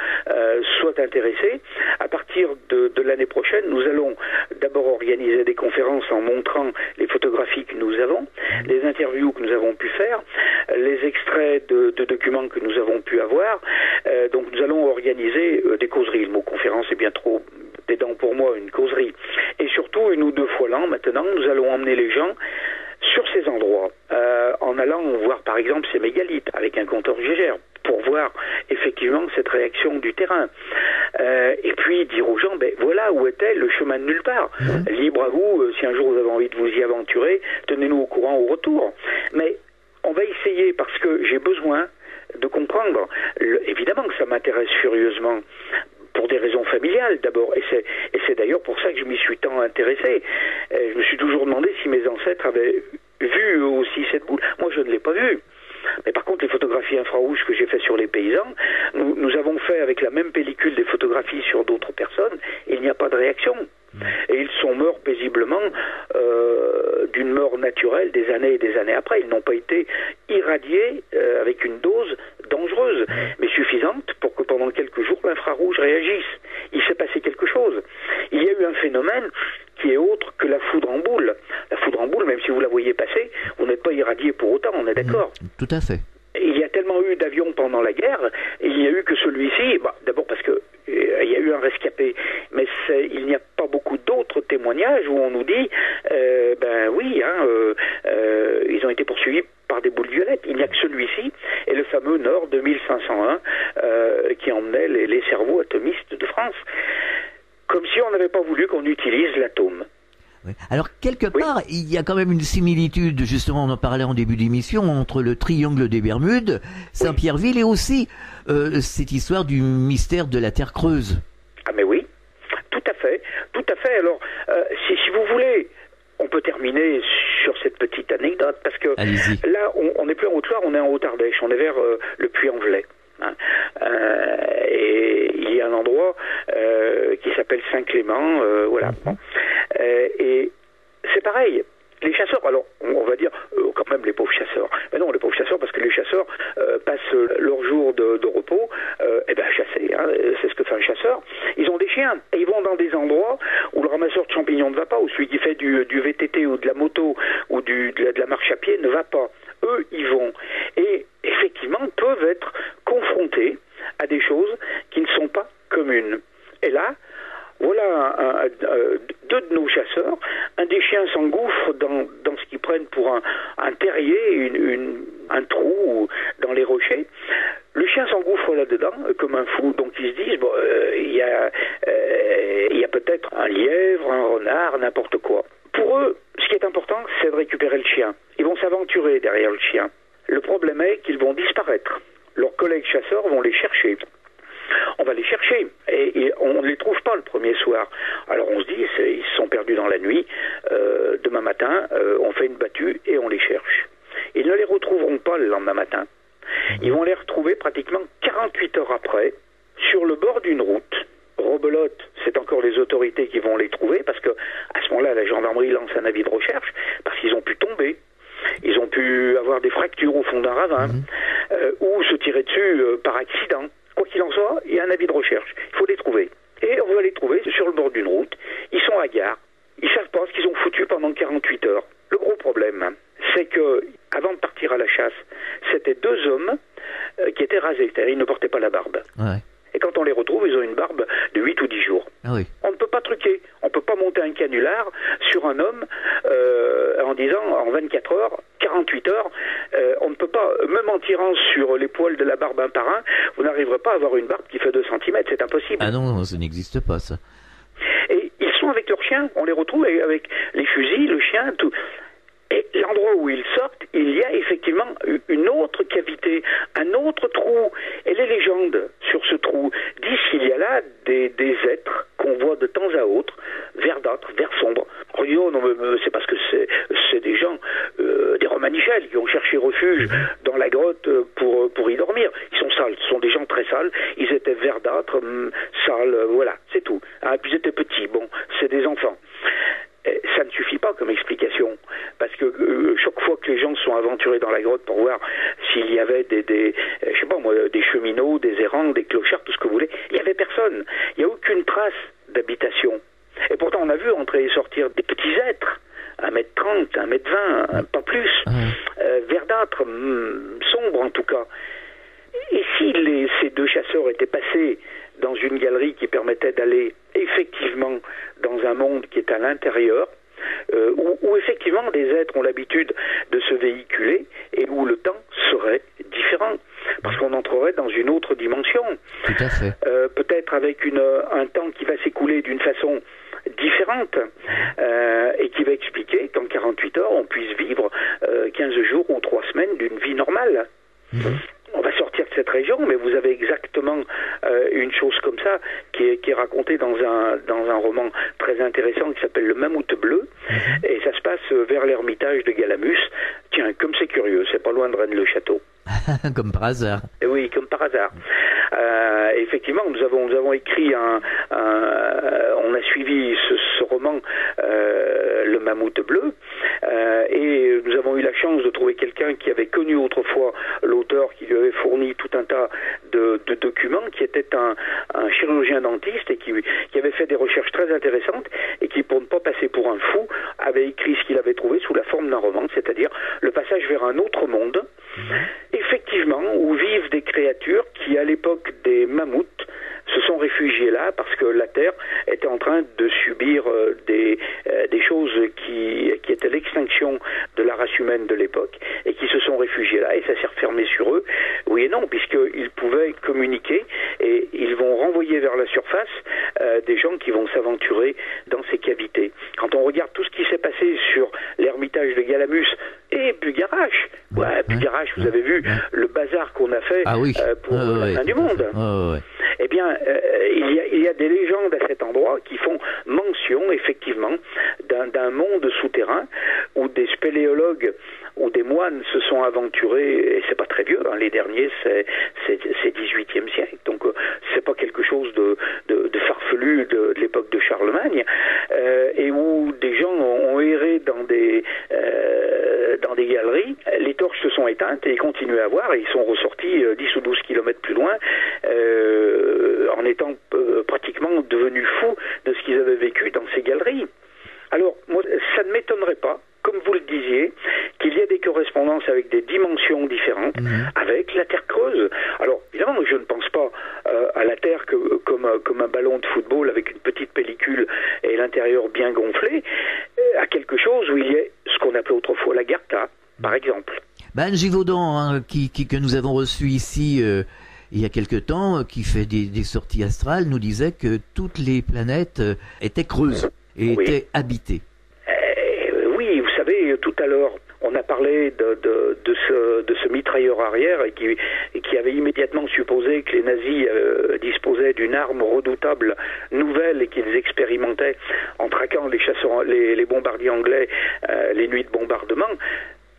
soient intéressés, à partir de l'année prochaine, nous allons d'abord organiser des conférences en montrant les photographies que nous avons, les interviews que nous avons pu faire, les extraits de documents que nous avons pu avoir. Donc, nous allons organiser des causeries. Le mot conférence est bien trop pédant pour moi, une causerie. Et surtout, 1 ou 2 fois l'an, maintenant, nous allons emmener les gens sur ces endroits, en allant voir par exemple ces mégalithes avec un compteur Gégère, pour voir effectivement cette réaction du terrain. Et puis dire aux gens, ben voilà où était le chemin de nulle part. Libre à vous, si un jour vous avez envie de vous y aventurer, tenez-nous au courant au retour. Mais on va essayer, parce que j'ai besoin de comprendre. Évidemment que ça m'intéresse furieusement, pour des raisons familiales d'abord, et c'est d'ailleurs pour ça que je m'y suis tant intéressé. Je me suis toujours demandé si mes ancêtres avaient vu eux aussi cette boule. Moi je ne l'ai pas vue. Mais par contre, les photographies infrarouges que j'ai fait sur les paysans, nous avons fait avec la même pellicule des photographies sur d'autres personnes, et il n'y a pas de réaction. Et ils sont morts paisiblement d'une mort naturelle des années et des années après. Ils n'ont pas été irradiés avec une dose dangereuse, mais suffisante pour que pendant quelques jours l'infrarouge réagisse. Il s'est passé quelque chose. Il y a eu un phénomène qui est autre que la foudre en boule. La foudre en boule, même si vous la voyez passer, vous n'êtes pas irradié pour autant, on est d'accord? Tout à fait. Il y a tellement eu d'avions pendant la guerre, et il n'y a eu que celui-ci, d'abord parce que il y a eu un rescapé, mais il n'y a pas beaucoup d'autres témoignages où on nous dit, ben oui, ils ont été poursuivis par des boules violettes. Il n'y a que celui-ci, et le fameux Nord 2501 qui emmenait les cerveaux atomistes de France. Comme si on n'avait pas voulu qu'on utilise l'atome. Oui. Alors, quelque part, il y a quand même une similitude, justement, on en parlait en début d'émission, entre le triangle des Bermudes, Saint-Pierreville, et aussi cette histoire du mystère de la Terre creuse. Ah mais oui, tout à fait, tout à fait. Alors, si vous voulez, on peut terminer sur cette petite anecdote, parce que là, on n'est plus en Haute-Loire, on est en Haute-Ardèche, on est vers le Puy-en-Velay. Et il y a un endroit qui s'appelle Saint-Clément, voilà. Et c'est pareil. Les chasseurs, alors on va dire quand même les pauvres chasseurs. Mais non, les pauvres chasseurs, parce que les chasseurs passent leur jour de repos, chasser. Hein, c'est ce que fait un chasseur. Ils ont des chiens et ils vont dans des endroits où le ramasseur de champignons ne va pas, ou celui qui fait du VTT ou de la moto ou de la marche à pied ne va pas. Eux, ils vont. Et effectivement, peuvent être confrontés à des choses qui ne sont pas communes. Et là, voilà deux de nos chasseurs. Un des chiens s'engouffre dans ce qu'ils prennent pour un terrier, un trou dans les rochers. Le chien s'engouffre là-dedans comme un fou, donc ils se disent il y a peut-être un lièvre, un renard, n'importe quoi. Pour eux, ce qui est important, c'est de récupérer le chien. Ils vont s'aventurer derrière le chien. Le problème est qu'ils vont disparaître. Leurs collègues chasseurs vont les chercher. On va les chercher et on ne les trouve pas le premier soir. Alors on se dit, ils se sont perdus dans la nuit. Demain matin, on fait une battue et on les cherche. Ils ne les retrouveront pas le lendemain matin. Ils vont les retrouver pratiquement 48 heures après, sur le bord d'une route. Rebelote, c'est encore les autorités qui vont les trouver, parce que à ce moment-là, la gendarmerie lance un avis de recherche, parce qu'ils ont pu tomber. Ils ont pu avoir des fractures au fond d'un ravin, ou se tirer dessus par accident. Quoi qu'il en soit, il y a un avis de recherche. Il faut les trouver. Et on va les trouver sur le bord d'une route. Ils sont à gare. Ils savent pas ce qu'ils ont foutu pendant 48 heures. Le gros problème, c'est que, avant de partir à la chasse, c'était deux hommes qui étaient rasés. C'est-à-dire, ils ne portaient pas la barbe. Ouais. Et quand on les retrouve, 8 ou 10 jours. Ah oui. On ne peut pas truquer. On ne peut pas monter un canular sur un homme en disant en 24 heures, 48 heures, on ne peut pas, même en tirant sur les poils de la barbe un par un, vous n'arriverez pas à avoir une barbe qui fait 2 cm, c'est impossible. Ah non, ça n'existe pas, ça. Et ils sont avec leurs chiens, on les retrouve avec les fusils, le chien, tout. Et l'endroit où ils sortent, il y a effectivement une autre cavité, un autre trou. Et les légendes sur ce trou disent qu'il y a là des êtres qu'on voit de temps à autre, verdâtres, vert sombre. On dit, oh non, mais c'est parce que c'est des gens, des Romanichels qui ont cherché refuge dans la grotte pour y dormir. Ils sont sales, ce sont des gens très sales. Ils étaient verdâtres, sales, voilà, c'est tout. Ah, puis ils étaient petits, bon, c'est des enfants. Ça ne suffit pas comme explication, parce que chaque fois que les gens se sont aventurés dans la grotte pour voir s'il y avait des je sais pas moi, des cheminots, des errants, des clochards, tout ce que vous voulez, il n'y avait personne. Il n'y a aucune trace d'habitation. Et pourtant on a vu entrer et sortir des petits êtres, 1m30, 1m20, pas plus, verdâtres, sombres en tout cas. Et si ces 2 chasseurs étaient passés dans une galerie qui permettait d'aller effectivement dans un monde qui est à l'intérieur, où effectivement des êtres ont l'habitude de se véhiculer et où le temps serait différent, parce qu'on entrerait dans une autre dimension. Tout à fait. Peut-être avec un temps qui va s'écouler d'une façon différente et qui va expliquer qu'en 48 heures on puisse vivre 15 jours ou 3 semaines d'une vie normale. On va sortir de cette région, mais vous avez exactement une chose comme ça qui est racontée dans un roman très intéressant qui s'appelle Le Mammouth Bleu, et ça se passe vers l'ermitage de Galamus. Tiens, comme c'est curieux, c'est pas loin de Rennes-le-Château. Comme par hasard. Et oui, comme par hasard. Effectivement, nous avons écrit on a suivi ce roman, Le Mammouth Bleu, et nous avons eu la chance de trouver quelqu'un qui avait connu autrefois l'auteur, qui lui avait fourni tout un tas de documents, qui était un chirurgien dentiste et qui avait fait des recherches très intéressantes et qui, pour ne pas passer pour un fou, avait écrit ce qu'il avait trouvé sous la forme d'un roman, c'est-à-dire le passage vers un autre monde, effectivement, où vivent des créatures qui, à l'époque des mammouths, se sont réfugiés là parce que la Terre était en train de subir des choses qui étaient l'extinction de la race humaine de l'époque, et qui se sont réfugiés là, et ça s'est refermé sur eux. Oui et non, puisqu'ils pouvaient communiquer, et ils vont renvoyer vers la surface des gens qui vont s'aventurer dans ces cavités. Quand on regarde tout ce qui s'est passé sur l'ermitage de Galamus et Bugarache, Bugarache, vous avez vu le bazar qu'on a fait pour la fin du monde. Eh bien, il y a des légendes à cet endroit qui font mention, effectivement, d'un monde souterrain où des spéléologues ou des moines se sont aventurés, et c'est pas très vieux, hein, les derniers c'est 18e siècle, donc c'est pas quelque chose de farfelu de l'époque de Charlemagne, et où des gens ont erré dans des galeries, les torches se sont éteintes et ils continuaient à voir, et ils sont ressortis 10 ou 12 kilomètres plus loin, en étant pratiquement devenus fous de ce qu'ils avaient vécu dans ces galeries. Alors, moi, ça ne m'étonnerait pas, comme vous le disiez, qu'il y ait des correspondances avec des dimensions différentes, avec la Terre creuse. Alors, évidemment, je ne pense pas à la Terre comme un ballon de football avec une petite pellicule et l'intérieur bien gonflé, à quelque chose où il y ait ce qu'on appelait autrefois la Gartha, par exemple. Anne Givaudan, que nous avons reçu ici il y a quelque temps, qui fait des sorties astrales, nous disait que toutes les planètes étaient creuses et étaient habitées. Oui, vous savez, tout à l'heure, on a parlé de ce mitrailleur arrière et qui avait immédiatement supposé que les nazis disposaient d'une arme redoutable nouvelle et qu'ils expérimentaient en traquant les bombardiers anglais les nuits de bombardement.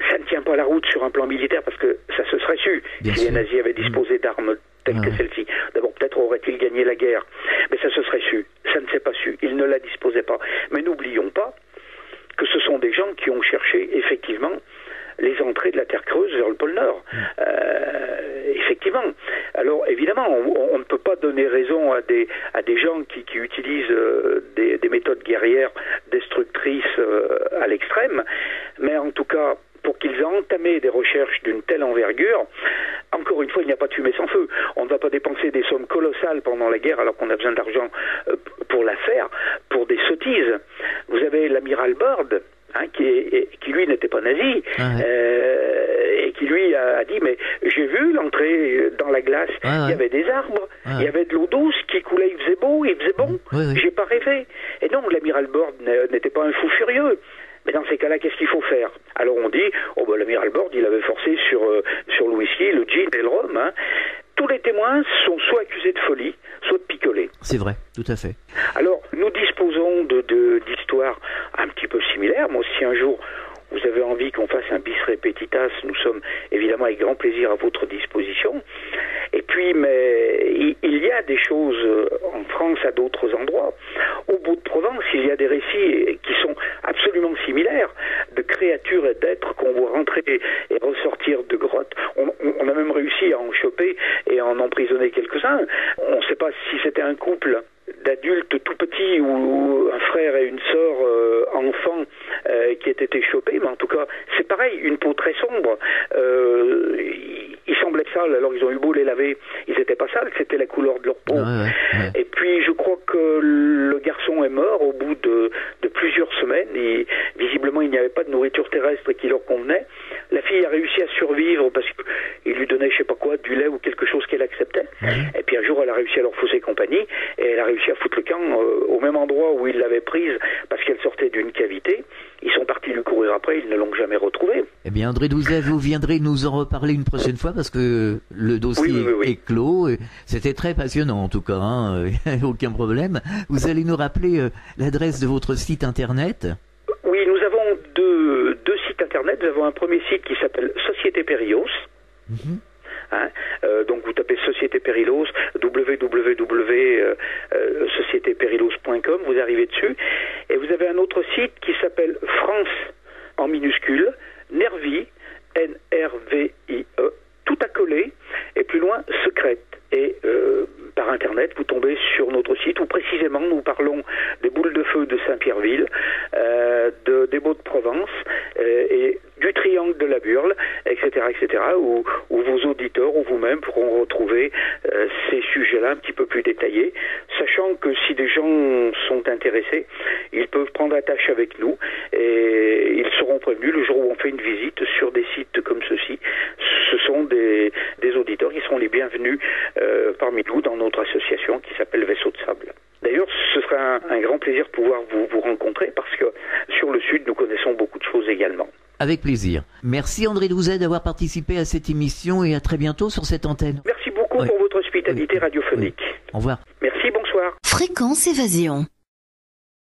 Ça ne tient pas la route sur un plan militaire, parce que ça se serait su si les nazis avaient disposé d'armes telles que celle-ci. D'abord, peut-être aurait-il gagné la guerre, mais ça se serait su. Ça ne s'est pas su. Ils ne la disposaient pas. Mais n'oublions pas que ce sont des gens qui ont cherché effectivement les entrées de la Terre creuse vers le pôle Nord. Effectivement. Alors, évidemment, on ne peut pas donner raison à des gens qui utilisent des méthodes guerrières destructrices à l'extrême, mais en tout cas, pour qu'ils aient entamé des recherches d'une telle envergure, en encore une fois, il n'y a pas de fumée sans feu. On ne va pas dépenser des sommes colossales pendant la guerre alors qu'on a besoin d'argent pour la faire, pour des sottises. Vous avez l'amiral Byrd, qui lui n'était pas nazi, et qui lui a dit, mais j'ai vu l'entrée dans la glace, il y avait des arbres, il y avait de l'eau douce qui coulait, il faisait beau, il faisait bon, j'ai pas rêvé. Et non, l'amiral Byrd n'était pas un fou furieux. Mais dans ces cas-là, qu'est-ce qu'il faut faire? Alors on dit, l'amiral Byrd, il avait forcé sur le whisky, le gin et le rhum. Tous les témoins sont soit accusés de folie, soit de picoler. C'est vrai, tout à fait. Alors, nous disposons d'histoires un petit peu similaires. Moi, si un jour vous avez envie qu'on fasse un bis repetitas, nous sommes évidemment avec grand plaisir à votre disposition. Et puis, mais il y a des choses en France à d'autres endroits. Au bout de Provence, il y a des récits qui sont absolument similaires, de créatures et d'êtres qu'on voit rentrer et ressortir de grottes. On a même réussi à en choper et à en emprisonner quelques-uns. On ne sait pas si c'était un couple d'adultes tout petits ou un frère et une sœur enfants qui étaient échopés, mais en tout cas c'est pareil, une peau très sombre, ils semblaient sales, alors ils ont eu beau les laver, ils n'étaient pas sales, c'était la couleur de leur peau. Et puis je crois que le garçon est mort au bout de plusieurs semaines, et visiblement il n'y avait pas de nourriture terrestre qui leur convenait. La fille a réussi à survivre parce qu'il lui donnait je sais pas quoi, du lait ou quelque chose qu'elle acceptait, et puis un jour elle a réussi à leur fausser compagnie, et elle a réussi à foutre le camp au même endroit où ils l'avaient prise parce qu'elle sortait d'une cavité. Ils sont partis lui courir après, ils ne l'ont jamais retrouvée. Eh bien, André Douzet, vous viendrez nous en reparler une prochaine fois parce que le dossier est clos. C'était très passionnant en tout cas, aucun problème. Vous allez nous rappeler l'adresse de votre site internet? Oui, nous avons deux sites internet. Nous avons un premier site qui s'appelle Société Perilos. Donc vous tapez Société Perilos, www.sociétéperilos.com, vous arrivez dessus, et vous avez un autre site qui s'appelle France en minuscule, Nervie, N-R-V-I-E, tout accolé, et plus loin, secrète. Et par internet, vous tombez sur notre site où précisément nous parlons des boules de feu de Saint-Pierreville, des Baux de Provence et du triangle de la Burle, etc., où vos auditeurs ou vous-même pourront retrouver ces sujets-là un petit peu plus détaillés, sachant que si des gens sont intéressés, ils peuvent prendre attache avec nous et ils seront prévenus le jour où on fait une visite sur des sites comme ceci. Ce sont des auditeurs qui seront les bienvenus parmi nous dans notre association qui s'appelle Vaisseau de Sable. D'ailleurs, ce sera un grand plaisir de pouvoir vous rencontrer parce que sur le Sud, nous connaissons beaucoup de choses également. Avec plaisir. Merci André Douzet d'avoir participé à cette émission et à très bientôt sur cette antenne. Merci beaucoup pour votre hospitalité radiophonique. Au revoir. Merci, bonsoir. Fréquence Évasion.